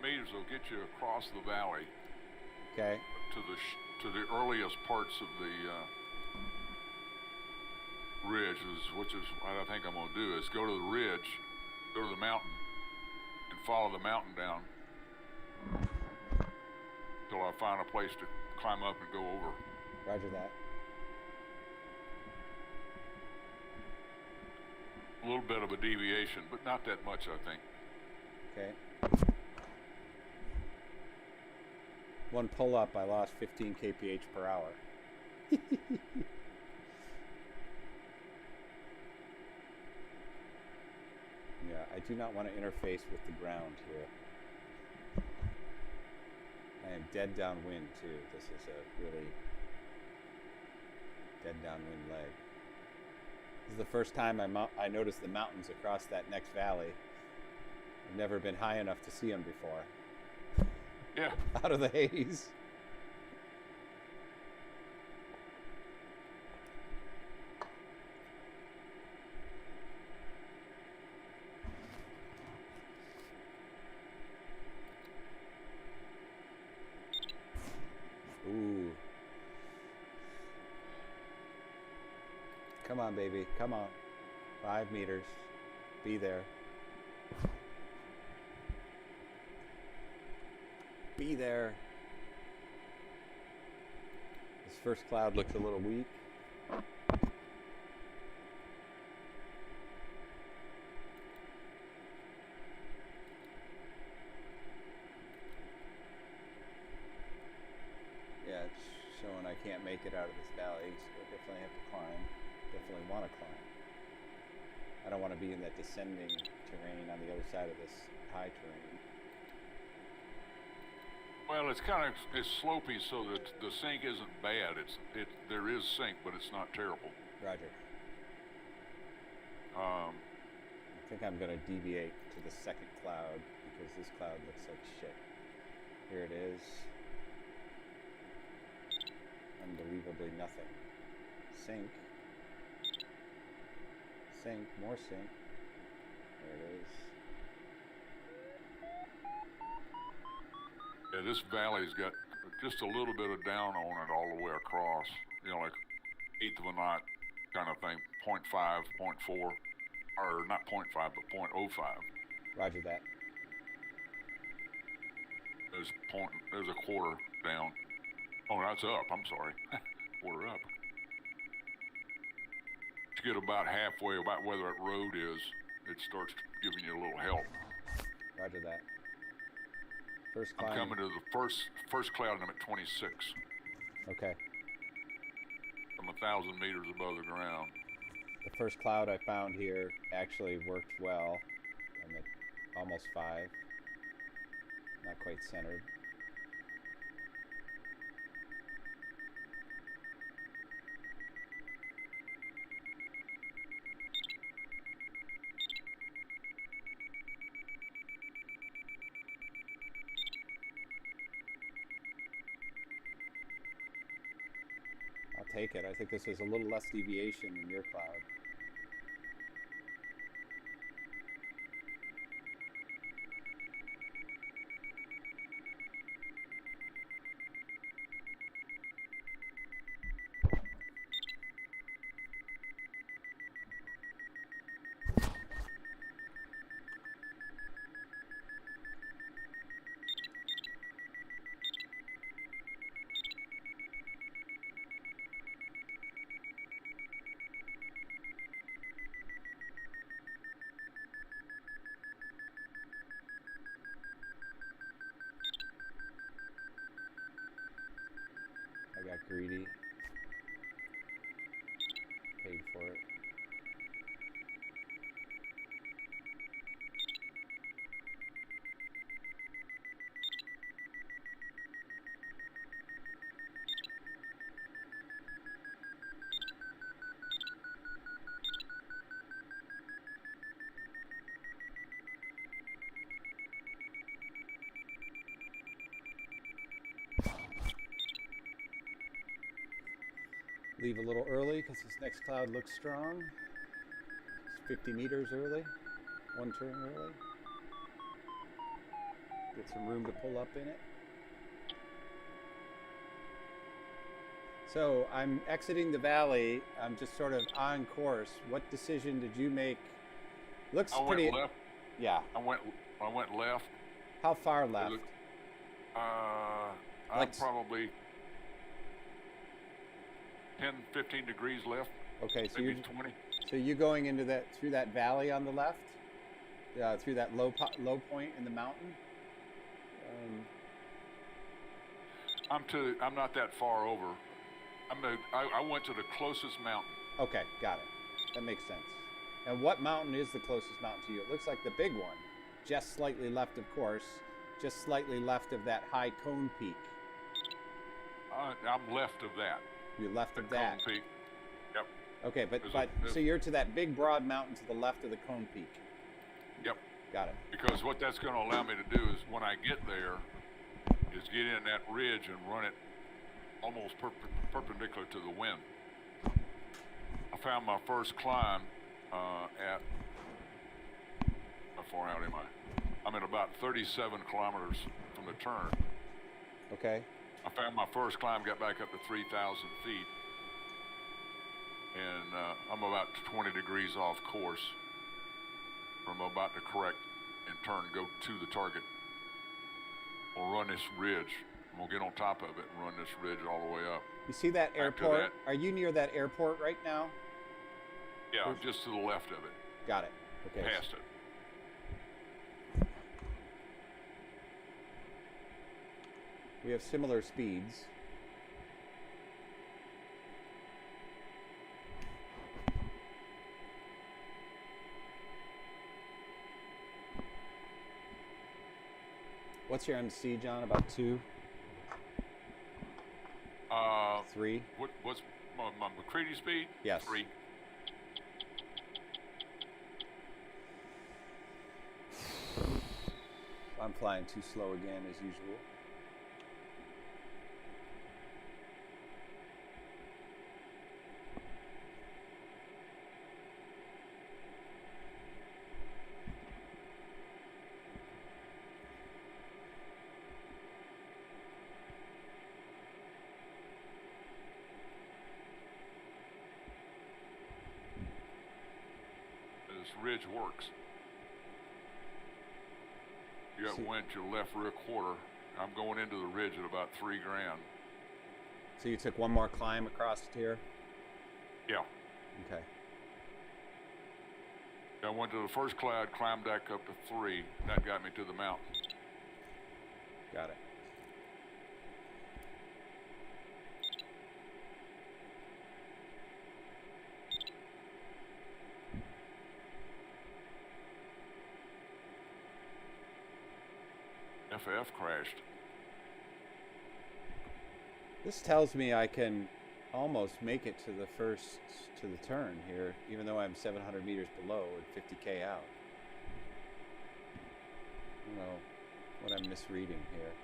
meters will get you across the valley Okay. to the earliest parts of the ridge, which is what I think I'm going to do. Is go to the ridge, go to the mountain, and follow the mountain down till I find a place to climb up and go over. Roger that. A little bit of a deviation, but not that much, I think. Okay. One pull up, I lost 15 kph per hour. Yeah, I do not want to interface with the ground here. I am dead downwind too. This is a really dead downwind leg. This is the first time I noticed the mountains across that next valley. I've never been high enough to see them before. Yeah. Out of the haze. Ooh. Come on, baby. Come on. 5 meters. Be there. Be there. This first cloud looks a little weak. Yeah, it's showing I can't make it out of this valley, so I definitely have to climb. Definitely want to climb. I don't want to be in that descending terrain on the other side of this high terrain. Well, it's slopey, so that the sink isn't bad. There is sink, but it's not terrible. Roger. I think I'm going to deviate to the second cloud because this cloud looks like shit. Here it is. Unbelievably nothing. Sink. Sink. More sink. There it is. Yeah, this valley's got just a little bit of down on it all the way across. You know, like eighth of a knot kind of thing. 0.5, 0.4, or not 0.5, but 0.05. Roger that. There's a quarter down. Oh, that's up. I'm sorry. Quarter up. You get about halfway, about where that road is, it starts giving you a little help. Roger that. First climb. I'm coming to the first cloud, and I'm at 26. Okay. I'm 1,000 meters above the ground. The first cloud I found here actually worked well. I'm at almost 5. Not quite centered. I'll take it. I think this is a little less deviation than your cloud. greedy. Paid for it. Leave a little early because this next cloud looks strong. It's 50 meters early, one turn early. Get some room to pull up in it. So I'm exiting the valley. I'm just sort of on course. What decision did you make? Looks I pretty. went left. Yeah. I went left. How far left? I'm probably 10, 15 degrees left. Okay, so maybe you're 20. So you're going into through that valley on the left, through that low point in the mountain. I'm not that far over. I went to the closest mountain. Okay, got it. That makes sense. And what mountain is the closest mountain to you? It looks like the big one, just slightly left, of course, just slightly left of that high cone peak. I'm left of that. You're left of that. Cone peak. Yep. Okay, but so you're to that big broad mountain to the left of the cone peak. Yep. Got it. Because what that's going to allow me to do is when I get there, is get in that ridge and run it almost perpendicular to the wind. I found my first climb at, how far out am I? I'm at about 37 kilometers from the turn. Okay. I found my first climb, got back up to 3,000 feet, and I'm about 20 degrees off course. I'm about to correct and turn, go to the target. We'll run this ridge. We'll get on top of it and run this ridge all the way up. You see that airport? Are you near that airport right now? Yeah, just to the left of it. Got it. Okay. Past it. We have similar speeds. What's your MC, John? About 2? 3? What's my McCready speed? Yes. 3. I'm flying too slow again, as usual. This ridge works. You got wind to your left rear quarter. I'm going into the ridge at about 3 grand. So you took one more climb across here? Yeah. Okay. I went to the first cloud, climbed back up to 3, and that got me to the mountain. Got it. FF crashed. This tells me I can almost make it to the turn here, even though I'm 700 meters below and 50K out. I don't know what I'm misreading here.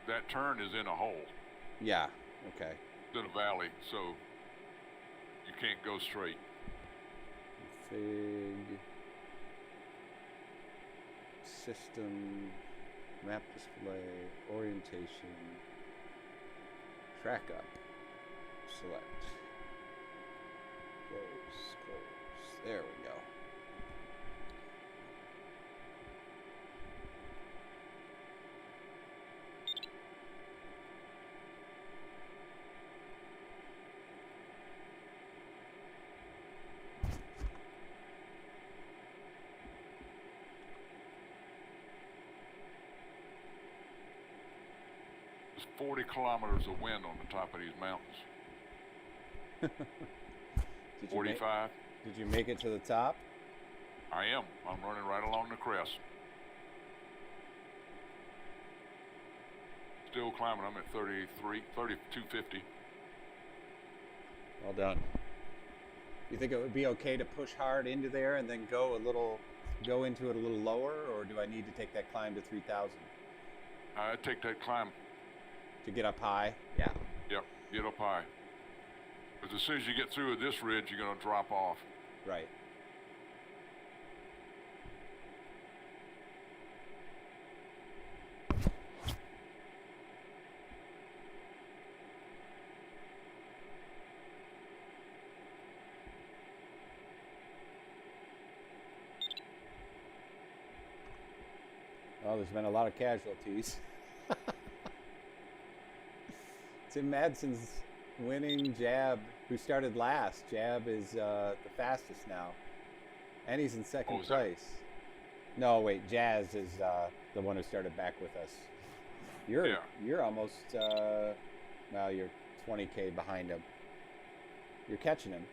That turn is in a hole. Yeah, okay. It's in a valley, so you can't go straight. Config. System. Map display. Orientation. Track up. Select. Close. There we go. 40 kilometers of wind on the top of these mountains. 45. Did you make it to the top? I am. I'm running right along the crest. Still climbing. I'm at 3250. Well done. You think it would be okay to push hard into there and then go into it a little lower, or do I need to take that climb to 3,000? I take that climb. To get up high? Yeah. Yep, get up high. Because as soon as you get through this ridge, you're going to drop off. Right. Oh, there's been a lot of casualties. Tim Madsen's winning. Jab, who started last. Jab is the fastest now. And he's in second place. No, wait, Jazz is the one who started back with us. You're almost, well, you're 20K behind him. You're catching him.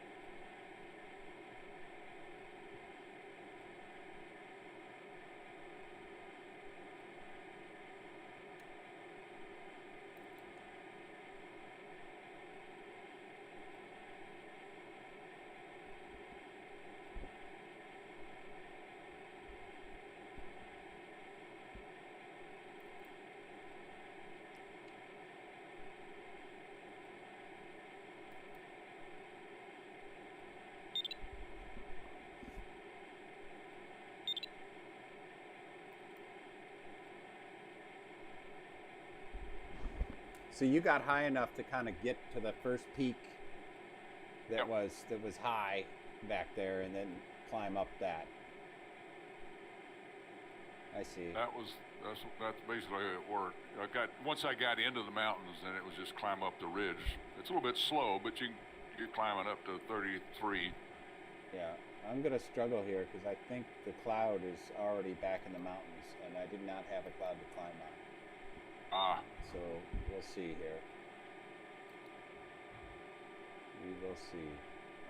So you got high enough to kind of get to the first peak that was high back there, and then climb up that. I see. That's basically how it worked. Once I got into the mountains, then it was just climb up the ridge. It's a little bit slow, but you're climbing up to 33. Yeah, I'm gonna struggle here because I think the cloud is already back in the mountains, and I did not have a cloud to climb on. Ah. So we'll see here. We will see.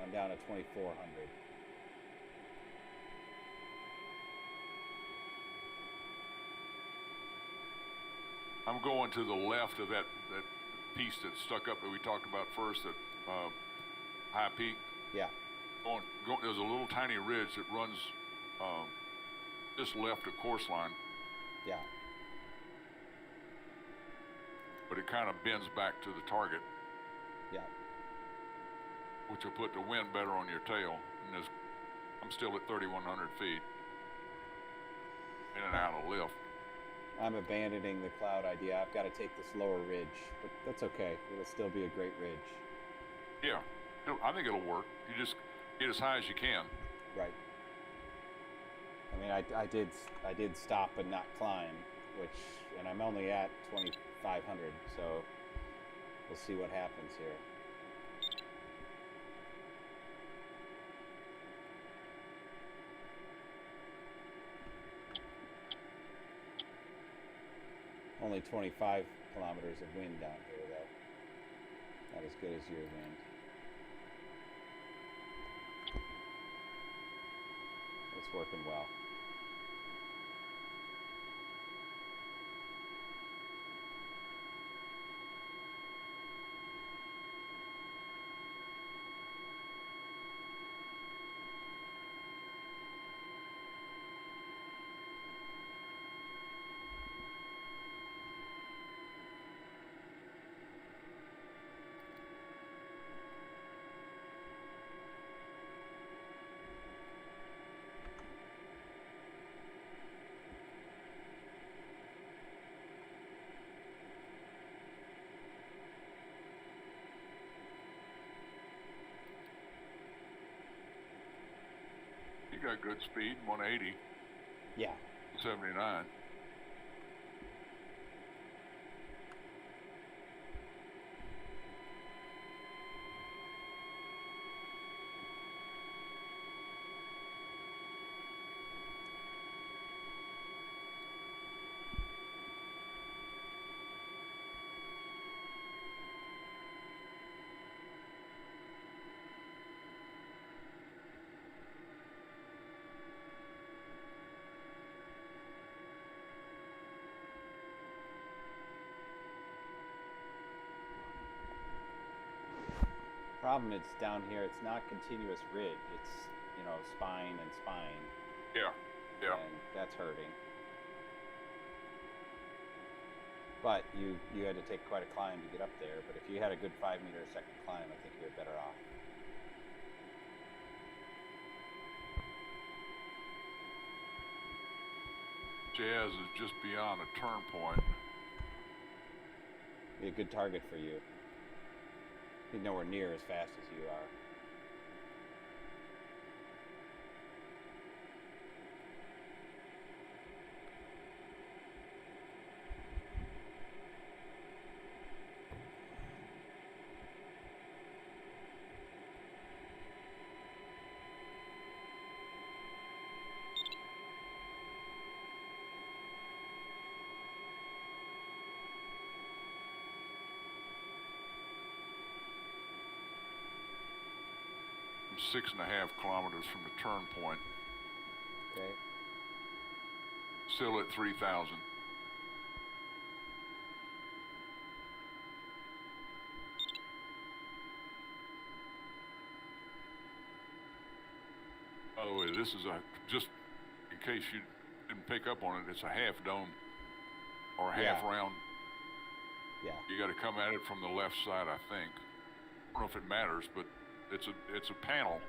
I'm down at 2,400. I'm going to the left of that piece that stuck up that we talked about first, that high peak. Yeah. There's a little tiny ridge that runs just left of course line. Yeah. But it kind of bends back to the target. Yeah. Which will put the wind better on your tail. And I'm still at 3,100 feet. In and out of lift. I'm abandoning the cloud idea. I've got to take this lower ridge, but that's okay. It'll still be a great ridge. Yeah, I think it'll work. You just get as high as you can. Right. I mean, I did stop and not climb, and I'm only at 2,500, so we'll see what happens here. Only 25 kilometers of wind down here, though. Not as good as your wind. It's working well. You got good speed, 180. Yeah. 79. problem is down here, it's not continuous ridge. It's, spine and spine. Yeah, yeah. And that's hurting. But you had to take quite a climb to get up there. But if you had a good 5 meter a second climb, I think you're better off. Jazz is just beyond a turn point. Be a good target for you. He's nowhere near as fast as you are. I'm 6.5 kilometers from the turn point. Okay. Still at 3,000. By the way, this is just in case you didn't pick up on it, it's a half dome or a half round. Yeah. You got to come at it from the left side, I think. I don't know if it matters, but it's a panel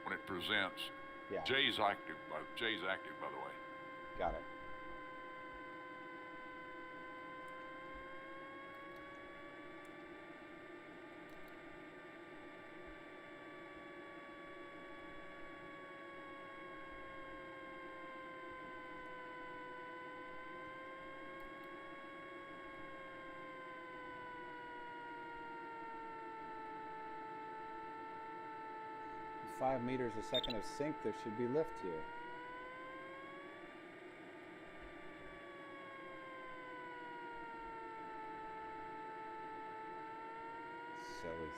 when it presents. Yeah. Jay's active, by the way. Got it. With 5 meters a second of sink, there should be lift here. Silly.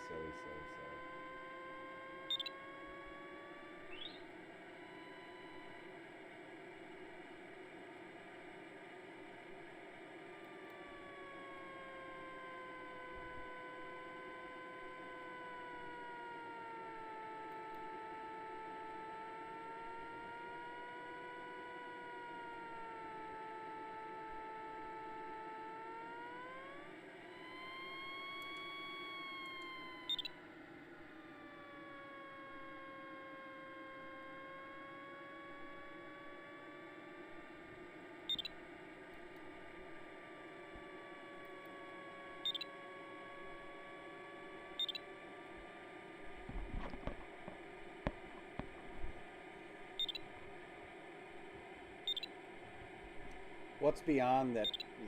What's beyond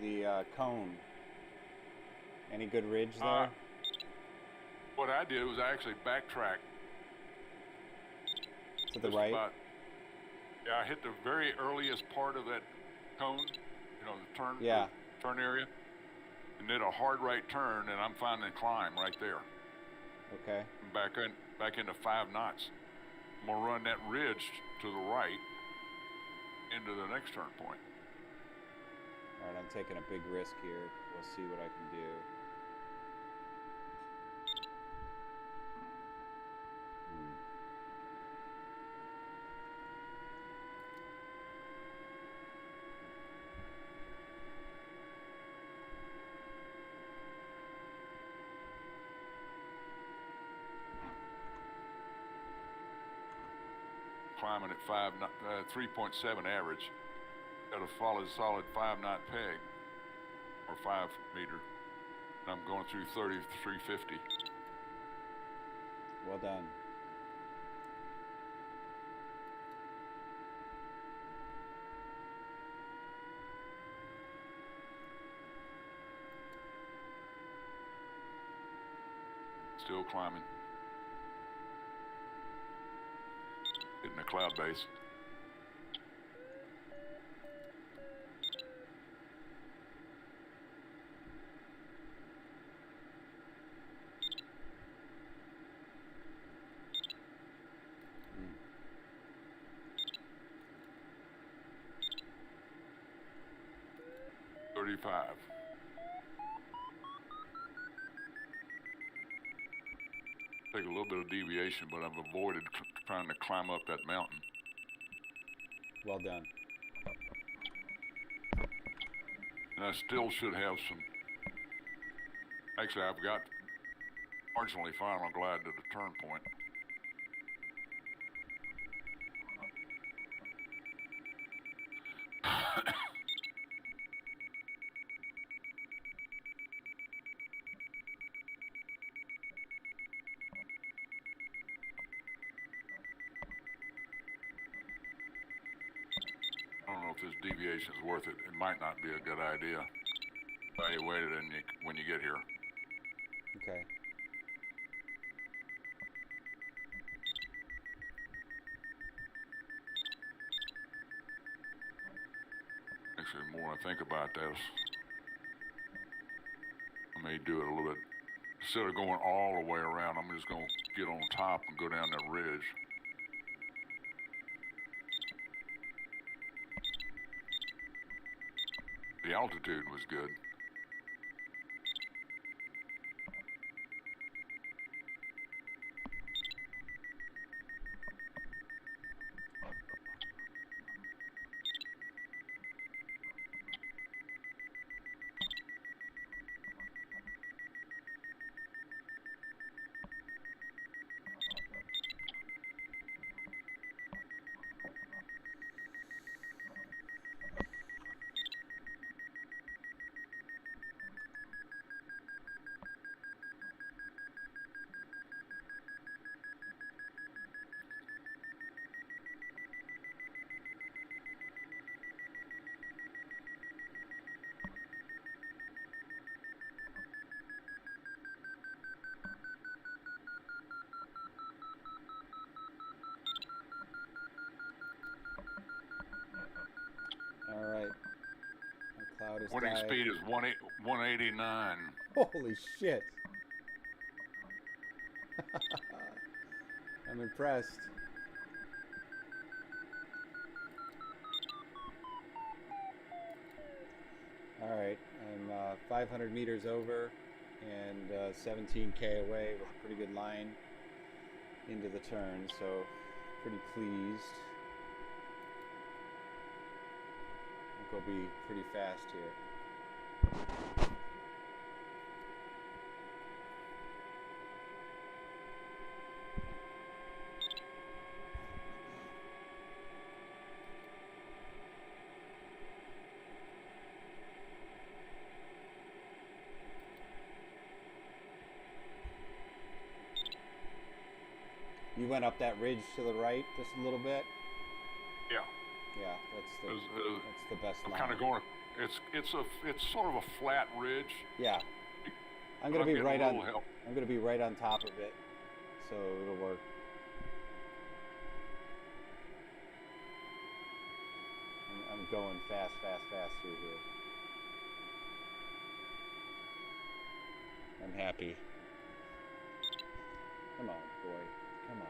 the cone? Any good ridge there? What I did was I actually backtracked. To the right? I hit the very earliest part of that cone, the turn, turn area, and did a hard right turn, and I'm finding a climb right there. Okay. Back into 5 knots. I'm gonna run that ridge to the right into the next turn point. All right, I'm taking a big risk here. We'll see what I can do. Climbing at 3.7 average. Got a solid 5-knot peg, or 5 meter. And I'm going through 3350. Well done. Still climbing. Hitting the cloud base. take a little bit of deviation, but I've avoided trying to climb up that mountain. Well done. And I still should have some. Actually, I've got marginally final glide to the turn point. I don't know if this deviation is worth it. It might not be a good idea. Evaluate it when you get here. Okay. Actually, the more I think about this, I may do it a little bit. Instead of going all the way around, I'm just going to get on top and go down that ridge. The altitude was good. All right. My cloud is Winning died. speed is 189. Holy shit. I'm impressed. All right, I'm 500 meters over and 17K away with a pretty good line into the turn, so pretty pleased. I think we'll be pretty fast here. You went up that ridge to the right just a little bit? Yeah. Yeah, that's the best line. Kind of going. It's sort of a flat ridge. Yeah. I'm gonna be right on. I'm gonna be right on top of it, so it'll work. I'm going fast through here. I'm happy. Come on, boy. Come on.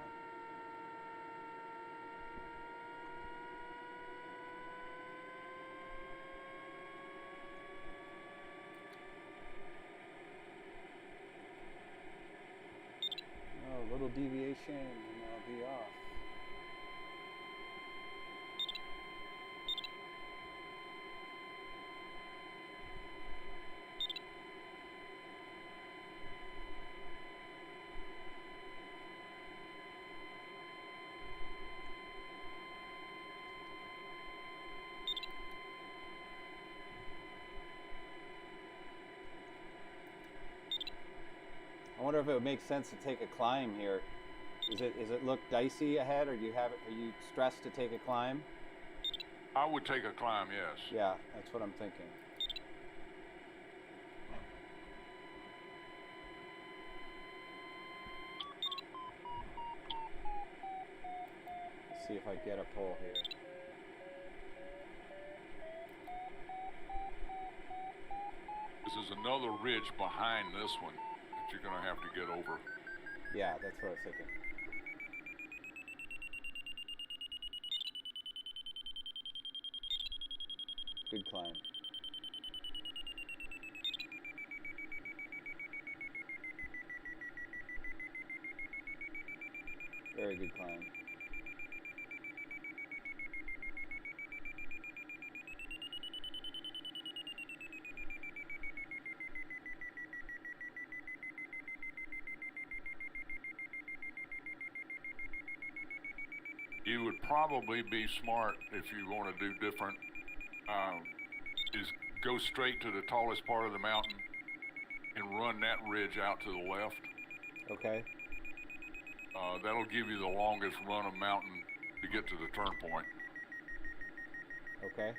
Oh, a little deviation and I'll be off. I wonder if it would make sense to take a climb here. Is it look dicey ahead, or are you stressed to take a climb? I would take a climb, yes. Yeah, that's what I'm thinking. Let's see if I get a pull here. This is another ridge behind this one that you're going to have to get over. Yeah, that's what I was thinking. Good climb. very good climb. You would probably be smart if you want to do different, is go straight to the tallest part of the mountain and run that ridge out to the left. Okay. That'll give you the longest run of mountain to get to the turn point. Okay.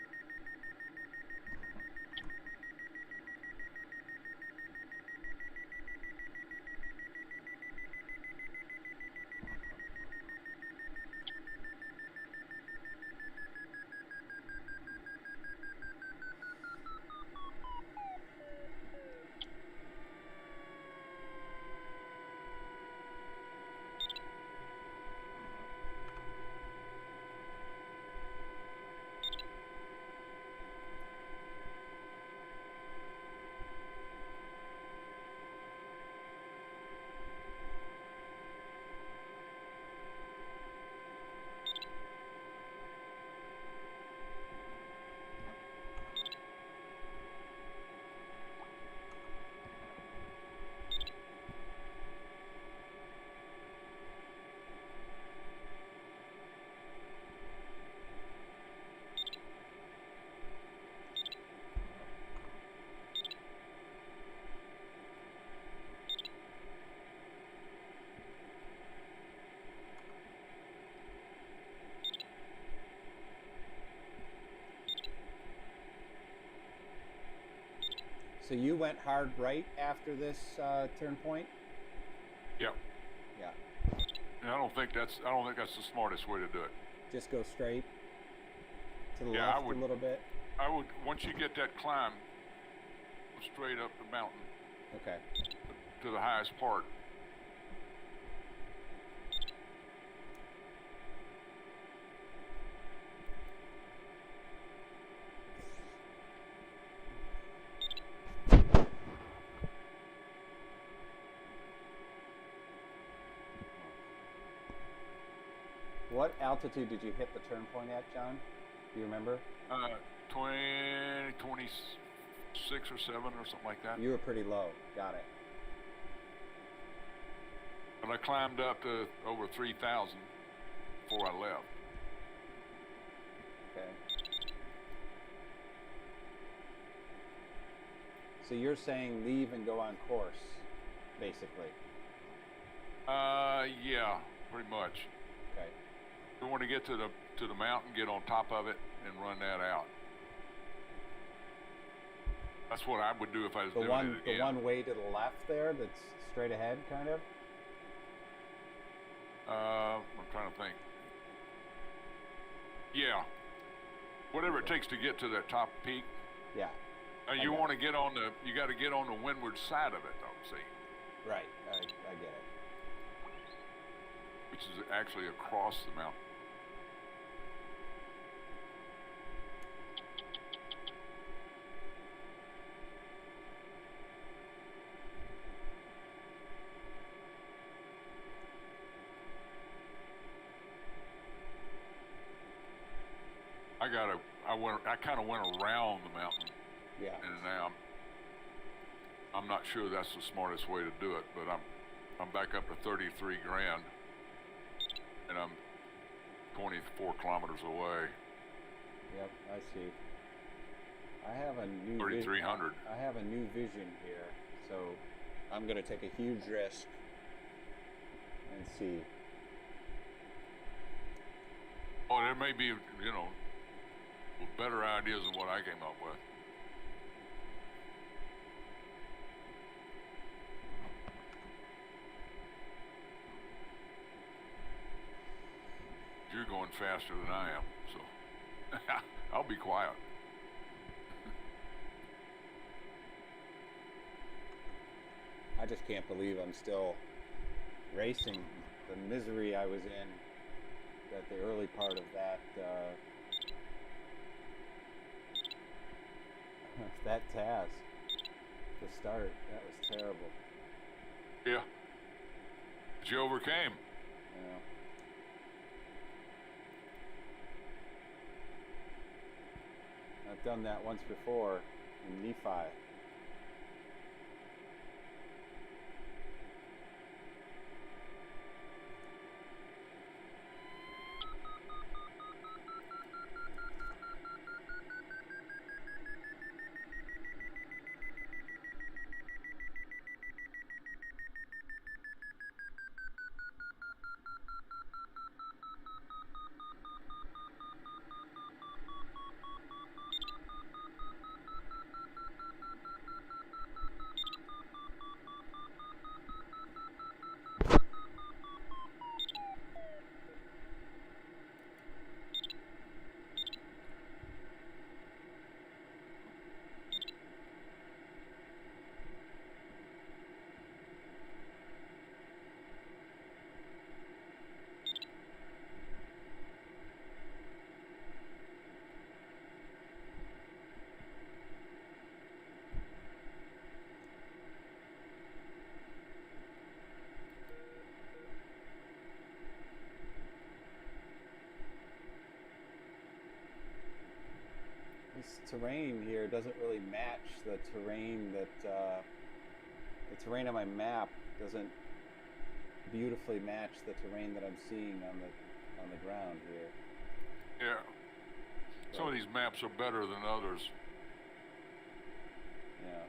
So you went hard right after this turn point? Yeah. Yeah. And I don't think that's the smartest way to do it. Just go straight to the Yeah, left I would- a little bit? I would, once you get that climb, go straight up the mountain Okay. to the highest part. What altitude did you hit the turn point at, John? Do you remember? 26 or 7 or something like that. You were pretty low. Got it. And I climbed up to over 3,000 before I left. Okay. So you're saying leave and go on course, basically. Yeah, pretty much. Okay. We want to get to the mountain, get on top of it, and run that out. That's what I would do if I was doing it again. The one way to the left there, that's straight ahead, kind of. I'm trying to think. Yeah. Whatever it takes to get to that top peak. Yeah. You want to get on you got to get on the windward side of it, though. See, Right. I get it. which is actually across the mountain. I kind of went around the mountain, Yeah. and now I'm not sure that's the smartest way to do it, but I'm back up to 33 grand, and I'm 24 kilometers away. Yep, I see. I have a new 3,300. I have a new vision here, so I'm gonna take a huge risk and see. Oh, there may be, better ideas than what I came up with. You're going faster than I am, so I'll be quiet. I just can't believe I'm still racing. The misery I was in at the early part of that that task to start, that was terrible. Yeah. But you overcame. Yeah. done that once before in Nephi. This terrain here doesn't really match the terrain that the terrain on my map doesn't beautifully match the terrain that I'm seeing on the ground here. Yeah. Some of these maps are better than others. Yeah.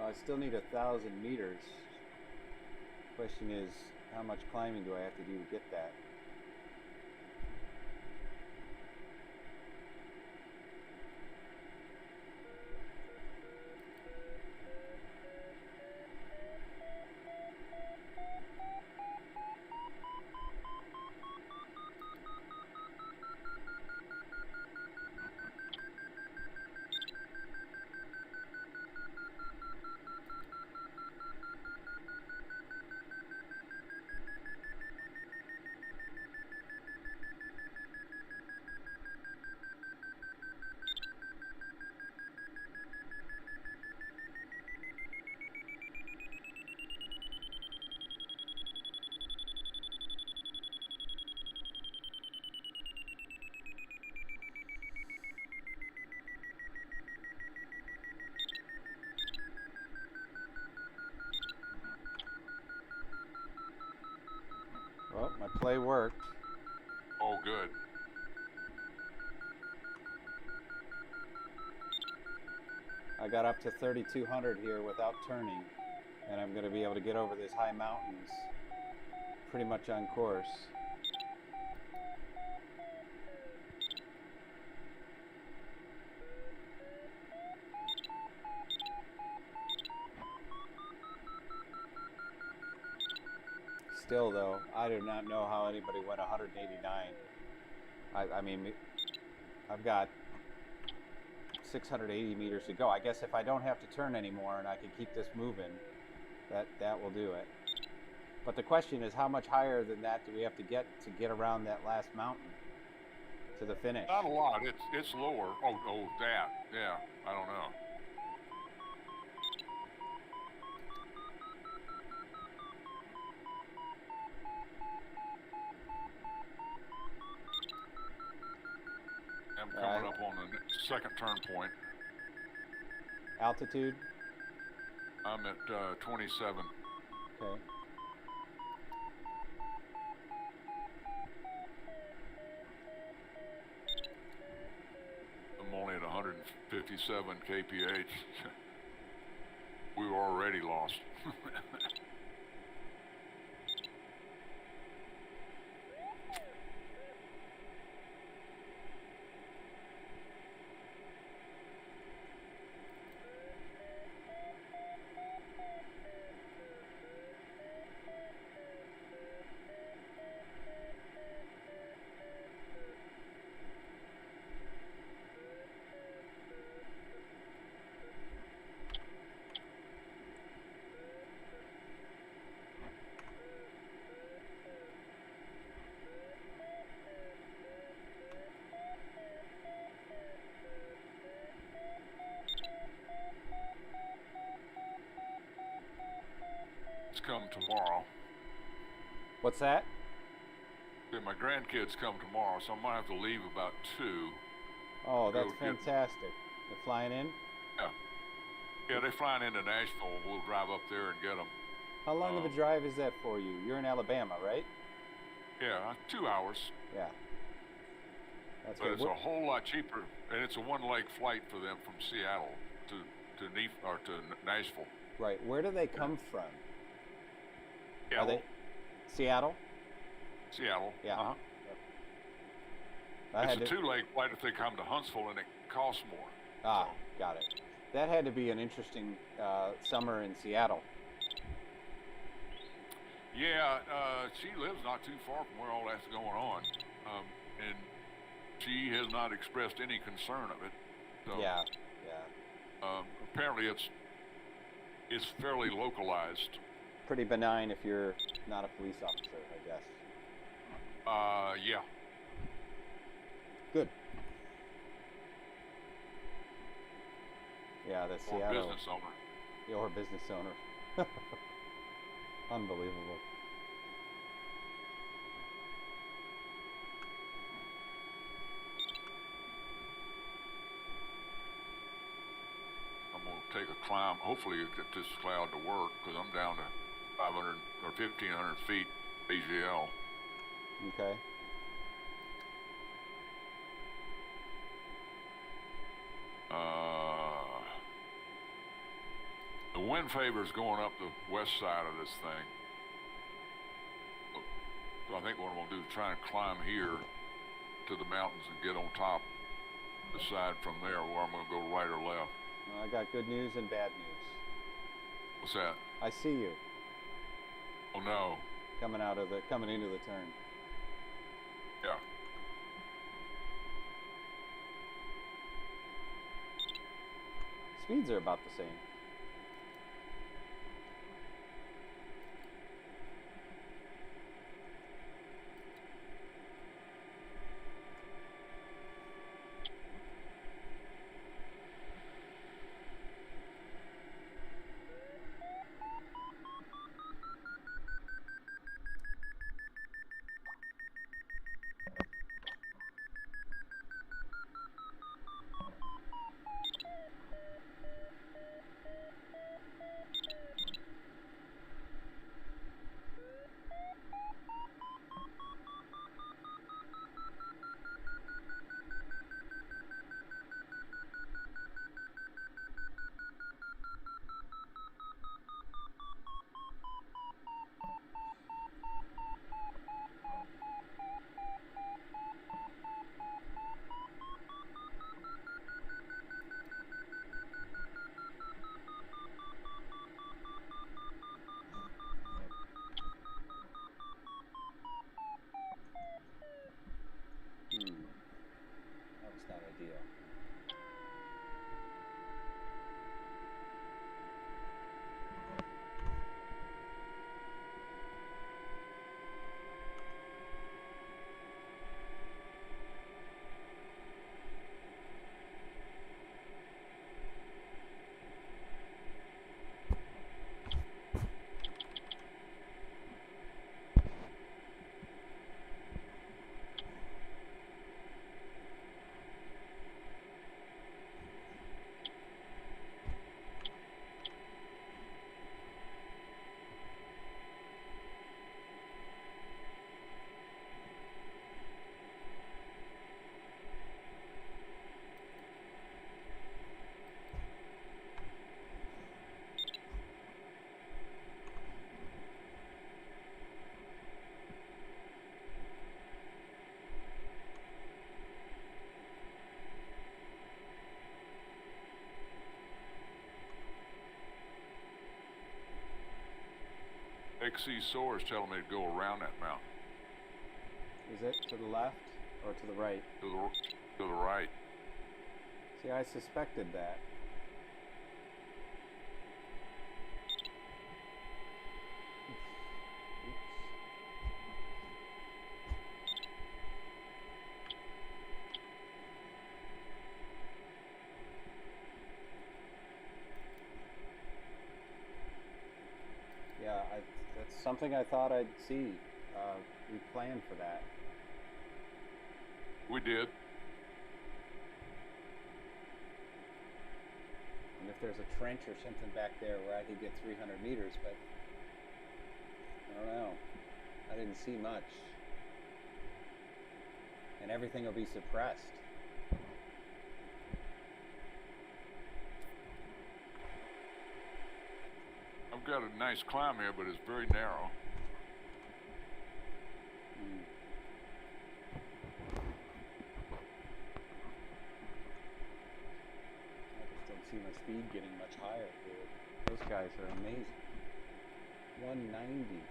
I still need 1,000 meters. Question is, how much climbing do I have to do to get that? Well, my play worked. Oh, good. I got up to 3,200 here without turning, and I'm going to be able to get over these high mountains pretty much on course. Still, though, I do not know how anybody went 189. I mean, I've got 680 meters to go. I guess if I don't have to turn anymore and I can keep this moving, that will do it. But the question is, how much higher than that do we have to get around that last mountain to the finish? Not a lot. It's lower. Oh, that. Yeah. I don't know. I'm coming up on the second turn point. Altitude? I'm at 27. Okay. I'm only at 157 kph. We were already lost. grandkids come tomorrow. What's that? Yeah, my grandkids come tomorrow, so I might have to leave about 2. Oh, that's Go get- fantastic. They're flying in? Yeah, they're flying into Nashville. We'll drive up there and get them. How long of a drive is that for you? You're in Alabama, right? Yeah, 2 hours. Yeah. That's But good. it's a whole lot cheaper, and it's a one-leg flight for them from Seattle to Nashville. Right. Where do they come from? Yeah, Are they Seattle? Seattle. Yeah. Uh-huh. Yep. It's a 2-leg flight if they come to Huntsville, and it costs more. Ah, got it. That had to be an interesting summer in Seattle. Yeah, she lives not too far from where all that's going on, and she has not expressed any concern of it. So, Yeah. apparently, it's fairly localized. Pretty benign if you're not a police officer, I guess. Yeah. Good. Yeah, the Or Seattle. business owner. Or business owner. Unbelievable. I'm going to take a climb. Hopefully, get this cloud to work because I'm down to 500 or 1,500 feet AGL. Okay. The wind favors going up the west side of this thing. So I think what I'm going to do is try and climb here to the mountains and get on top, decide from there where I'm going to go right or left. Well, I got good news and bad news. What's that? I see you Oh no. coming into the turn. Yeah. Speeds are about the same. That was not ideal. XC Soar is telling me to go around that mountain Is it to the left or to the right? to the right. See, I suspected that. Yeah, that's something I thought I'd see. We planned for that. We did. And if there's a trench or something back there where I could get 300 meters, but I don't know. I didn't see much. And everything will be suppressed. I've got a nice climb here, but it's very narrow. I just don't see my speed getting much higher here. Those guys are amazing. 190.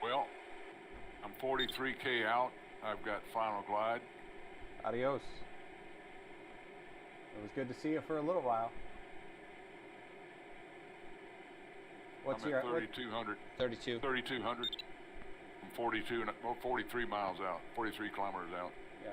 Well, I'm 43K out. I've got final glide. Adios. It was good to see you for a little while. What's I'm your at 3,200. 32? 3,200. I'm 43 miles out. 43 kilometers out. Yeah.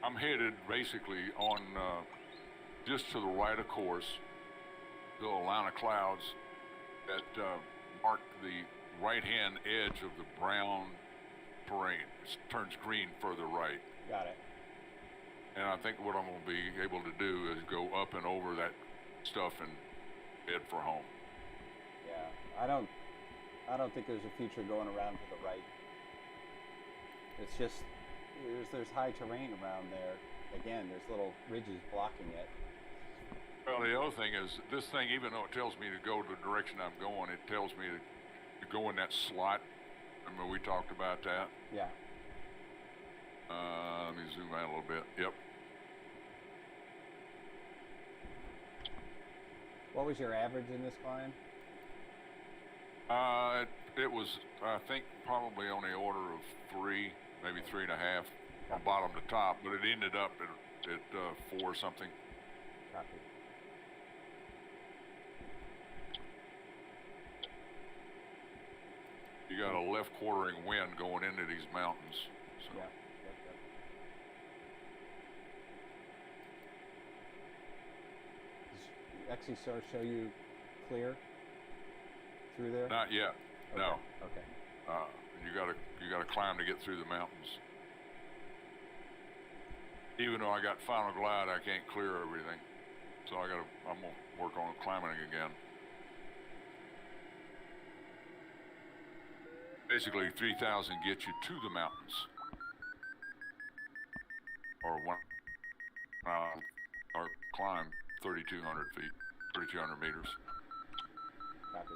I'm headed basically on just to the right of course, the line of clouds that mark the right-hand edge of the brown terrain. It turns green further right. Got it. And I think what I'm going to be able to do is go up and over that stuff and head for home. Yeah. I don't think there's a future going around to the right. It's just there's high terrain around there. Again, there's little ridges blocking it. Well, the other thing is, this thing, even though it tells me to go the direction I'm going, it tells me to go in that slot. Remember we talked about that? Yeah. Let me zoom out a little bit. Yep. What was your average in this climb? It was, I think, probably on the order of 3, maybe 3.5 from bottom to top, but it ended up at 4 something. Copy. You got a left quartering wind going into these mountains. So. Yeah. Yep. Does XE show you clear through there? Not yet. Okay. No. Okay. You gotta climb to get through the mountains. Even though I got final glide, I can't clear everything. So I'm gonna work on climbing again. Basically, 3,000 gets you to the mountains, or or climb 3,200 feet, 3,200 meters. Copy.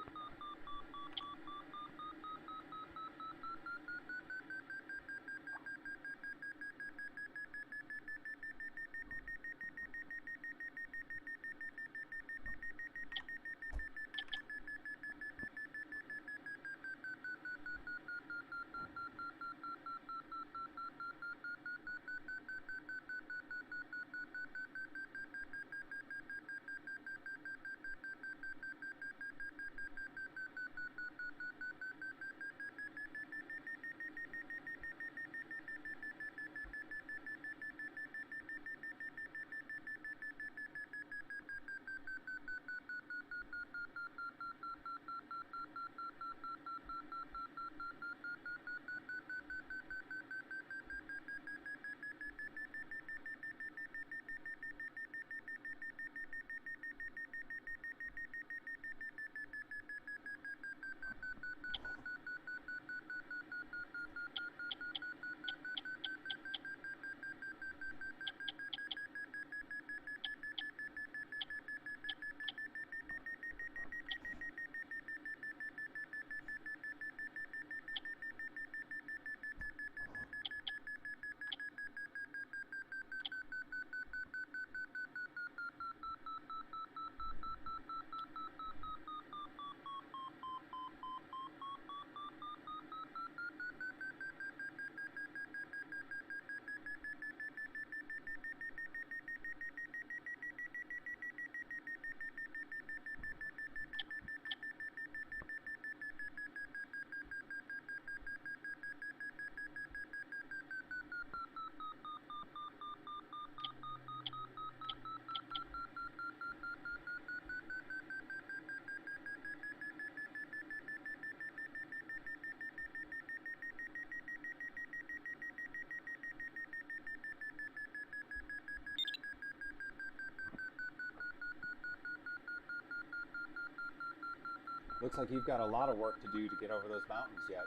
Looks like you've got a lot of work to do to get over those mountains yet.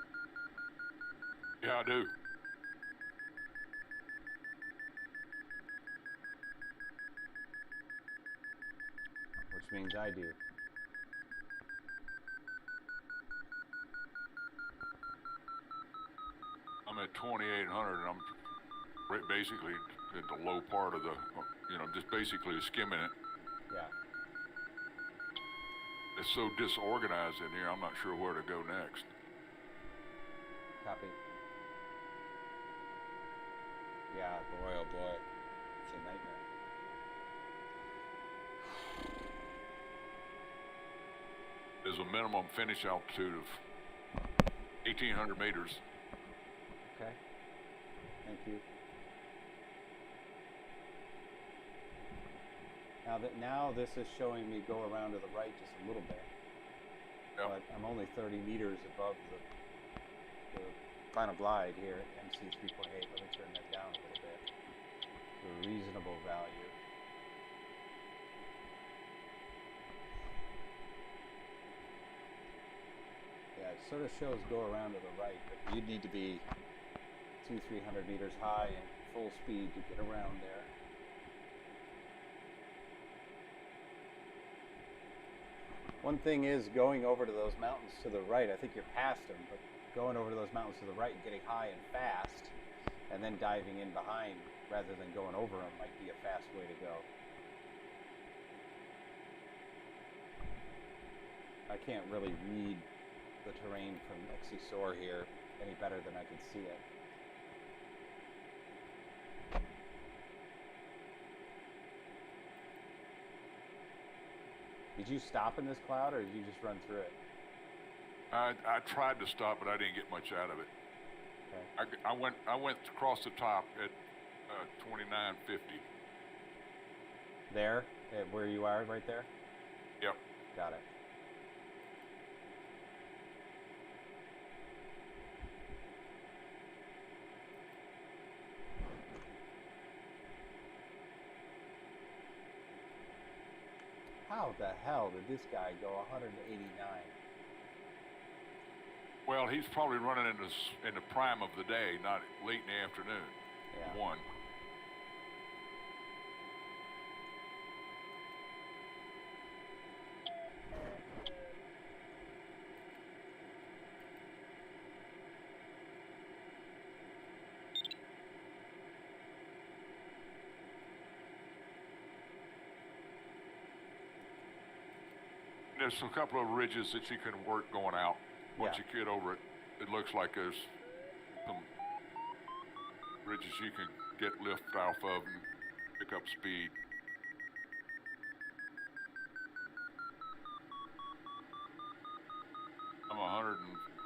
Yeah, I do. Which means I do. I'm at 2,800, and I'm basically at the low part of the, just basically skimming it. Yeah. It's so disorganized in here, I'm not sure where to go next. Copy. Yeah, boy, oh boy. It's a nightmare. There's a minimum finish altitude of 1,800 meters. Okay. Thank you. Now this is showing me go around to the right just a little bit. Yep. But I'm only 30 meters above the final glide here at MC 3.8. Let me turn that down a little bit to a reasonable value. Yeah, it sort of shows go around to the right, but you'd need to be 200-300 meters high and full speed to get around there. One thing is going over to those mountains to the right. I think you're past them, but going over to those mountains to the right and getting high and fast, and then diving in behind rather than going over them might be a fast way to go. I can't really read the terrain from XC-SOAR here any better than I can see it. Did you stop in this cloud, or did you just run through it? I tried to stop, but I didn't get much out of it. Okay. I went across the top at 2950. There, at where you are, right there? Yep. Got it. How the hell did this guy go 189? Well, he's probably running in the prime of the day, not late in the afternoon. Yeah. One. There's a couple of ridges that you can work going out. Once you get over it, it looks like there's some ridges you can get lift off of and pick up speed.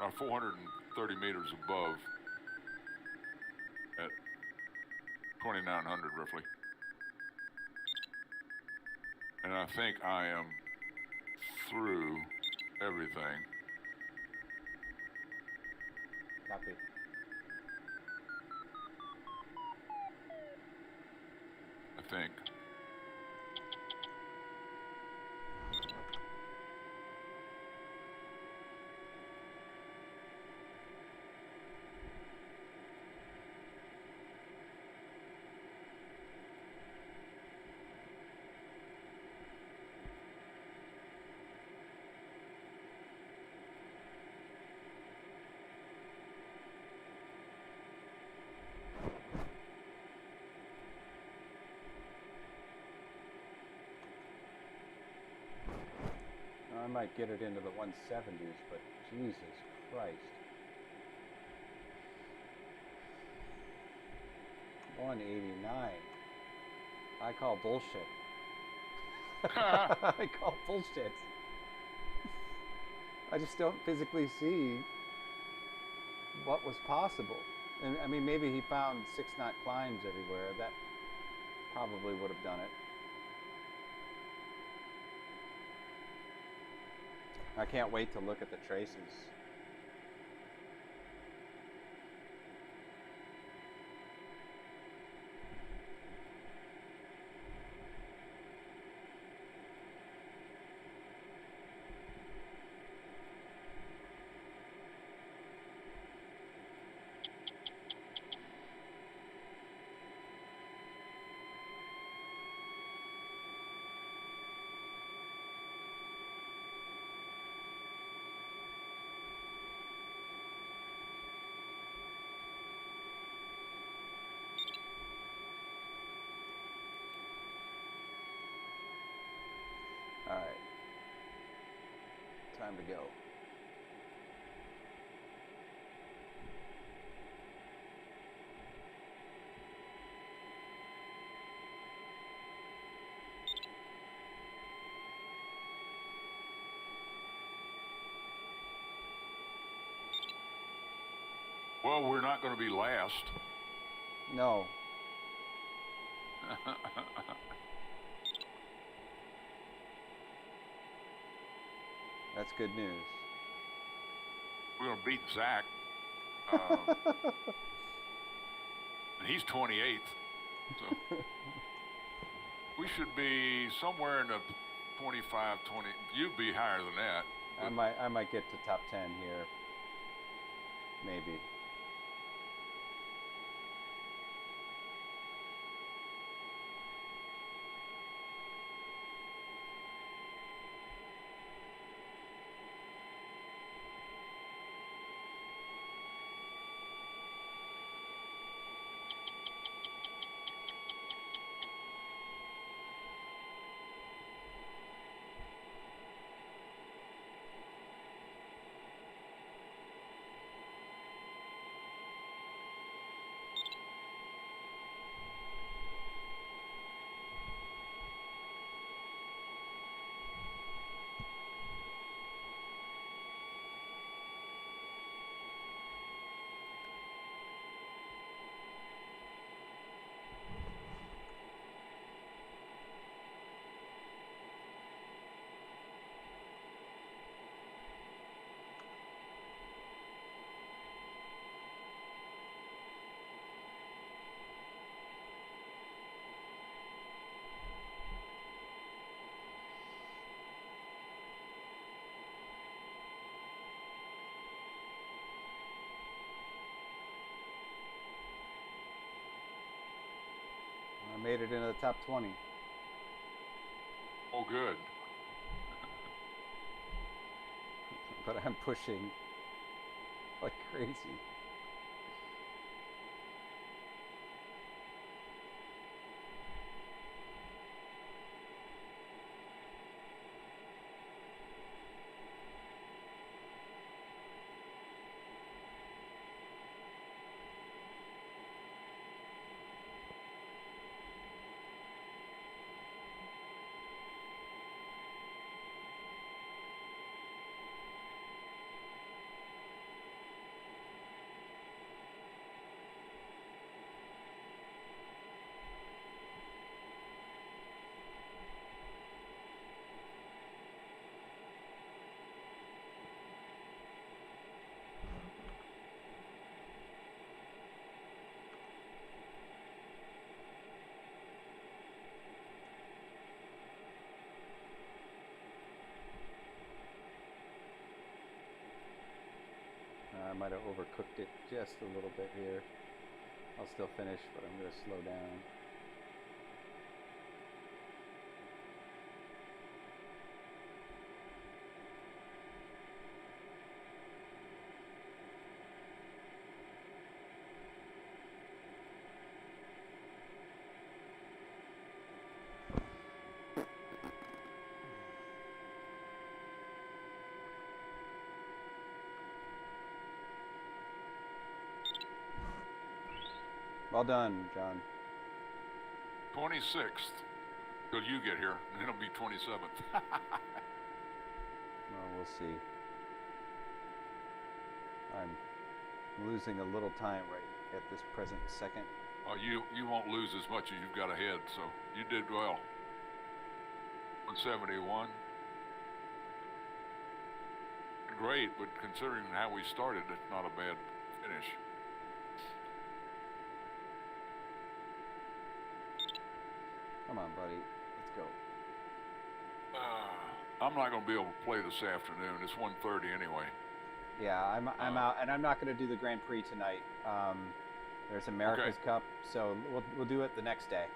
I'm 430 meters above at 2,900 roughly. And I think I am through everything. Copy. I think. I might get it into the 170s, but Jesus Christ. 189. I call bullshit. I call bullshit. I just don't physically see what was possible. And I mean, maybe he found 6-knot climbs everywhere. That probably would have done it. I can't wait to look at the traces. All right. Time to go. Well, we're not going to be last. No. That's good news. We're going to beat Zach. And he's 28th. So we should be somewhere in the 25, 20. You'd be higher than that. I might get to top 10 here. Maybe. I made it into the top 20. Oh, good. But I'm pushing like crazy. I might have overcooked it just a little bit here. I'll still finish, but I'm going to slow down. Well done, John. 26th. Till you get here. And it'll be 27th. Well, we'll see. I'm losing a little time right at this present second. Oh, you won't lose as much as you've got ahead, so you did well. 171. Great, but considering how we started, it's not a bad finish. Come on, buddy. Let's go. I'm not going to be able to play this afternoon. It's 1:30 anyway. Yeah, I'm out, and I'm not going to do the Grand Prix tonight. There's America's Cup, so we'll do it the next day.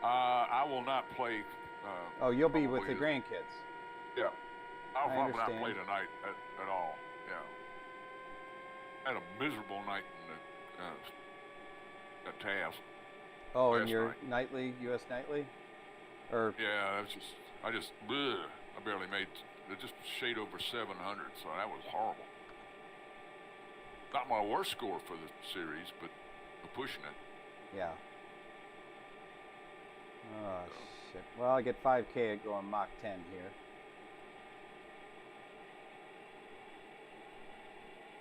I will not play. Oh, you'll be with the grandkids. Yeah, I'll I probably not understand. play tonight at all. Yeah, had a miserable night in the task. Oh, Last and your night. nightly, U.S. nightly? Or Yeah, that's just bleh, I barely made it, just shade over 700, so that was horrible. Not my worst score for the series, but pushing it. yeah. Oh shit. Well, I get 5K at going Mach 10 here.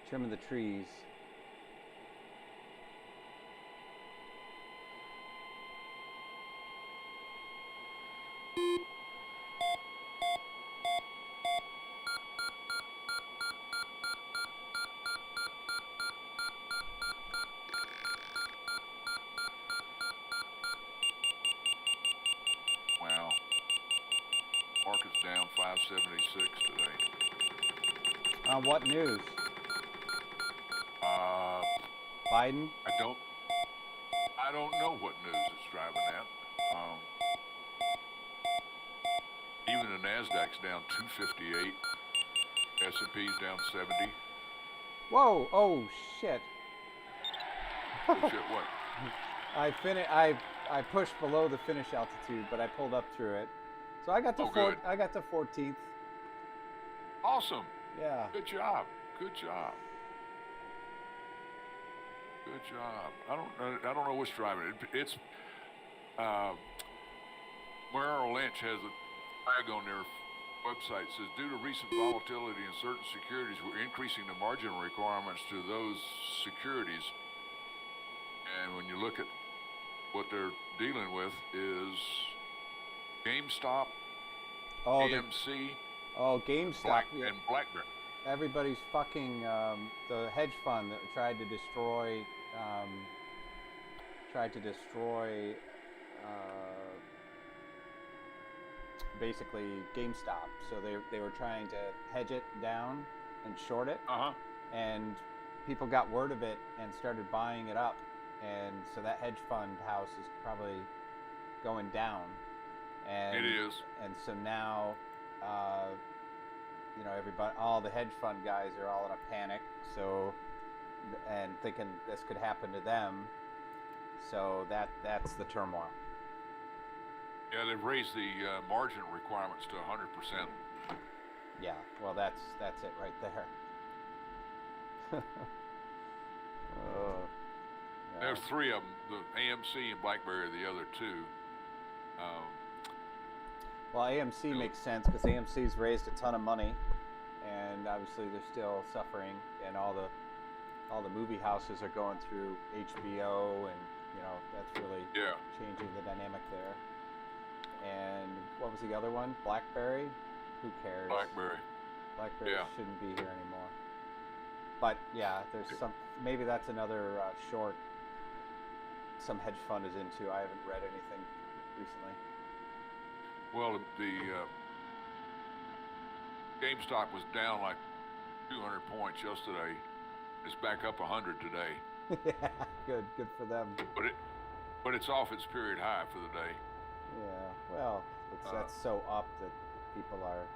Trimming the trees. Wow. Market's down 576 today. What news? Uh, Biden? I don't know what news it's driving at. Even the Nasdaq's down 258. S&P's down 70. Whoa! Oh shit! Oh shit! What? I pushed below the finish altitude, but I pulled up through it. So I got to good. I got to 14th. Awesome. Yeah. Good job. Good job. Good job. I don't know what's driving it. It's Merrill Lynch has a flag on their website that says, due to recent volatility in certain securities, we're increasing the margin requirements to those securities. And when you look at what they're dealing with is GameStop, AMC, GameStop, and BlackBerry. Everybody's fucking the hedge fund that tried to destroy basically GameStop. So they were trying to hedge it down and short it, and people got word of it and started buying it up, and so that hedge fund house is probably going down. And it is. And so now, everybody, all the hedge fund guys are all in a panic. So, and thinking this could happen to them. So that's the turmoil. Yeah, they've raised the margin requirements to 100%. Yeah, well, that's it right there. Yeah. There's three of them. The AMC and BlackBerry are the other two. Well, AMC makes sense because AMC's raised a ton of money, and obviously they're still suffering, and all the movie houses are going through HBO, and that's really changing the dynamic there. And what was the other one? BlackBerry? Who cares? BlackBerry shouldn't be here anymore. But yeah, there's maybe that's another short some hedge fund is into. I haven't read anything recently. Well, the GameStop was down like 200 points yesterday. It's back up 100 today. Yeah, good for them. But it's off its period high for the day. Yeah, well, that's so up that people are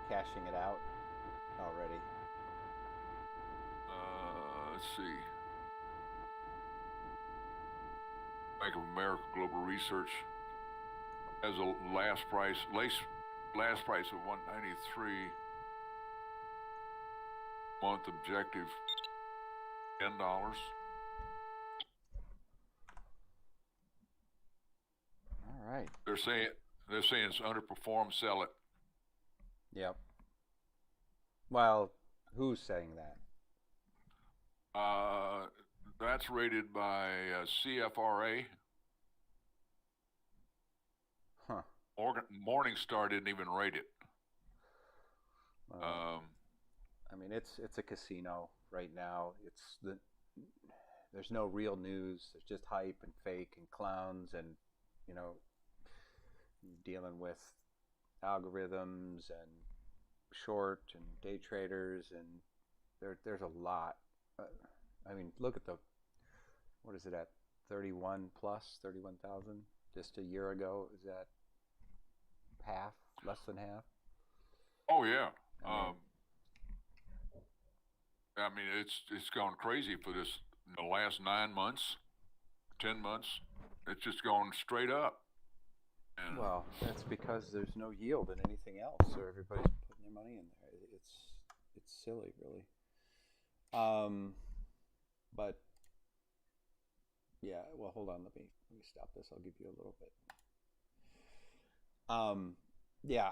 cashing it out already. Let's see. Bank of America Global Research has a last price of 193. Month objective $10. All right. They're saying it's underperformed. Sell it. Yep. Well, who's saying that? That's rated by CFRA. Huh. Morningstar didn't even rate it. I mean, it's a casino right now. There's no real news. There's just hype and fake and clowns, and dealing with algorithms and short and day traders, and there's a lot. I mean, look at what is it at 31,000 just a year ago? Is that half, less than half? Oh yeah. I mean, it's gone crazy for this in the last 9 months, 10 months. It's just gone straight up. And Well, that's because there's no yield in anything else, so everybody's putting their money in there. It's silly, really. But yeah, well, hold on. Let me stop this. I'll give you a little bit. Yeah,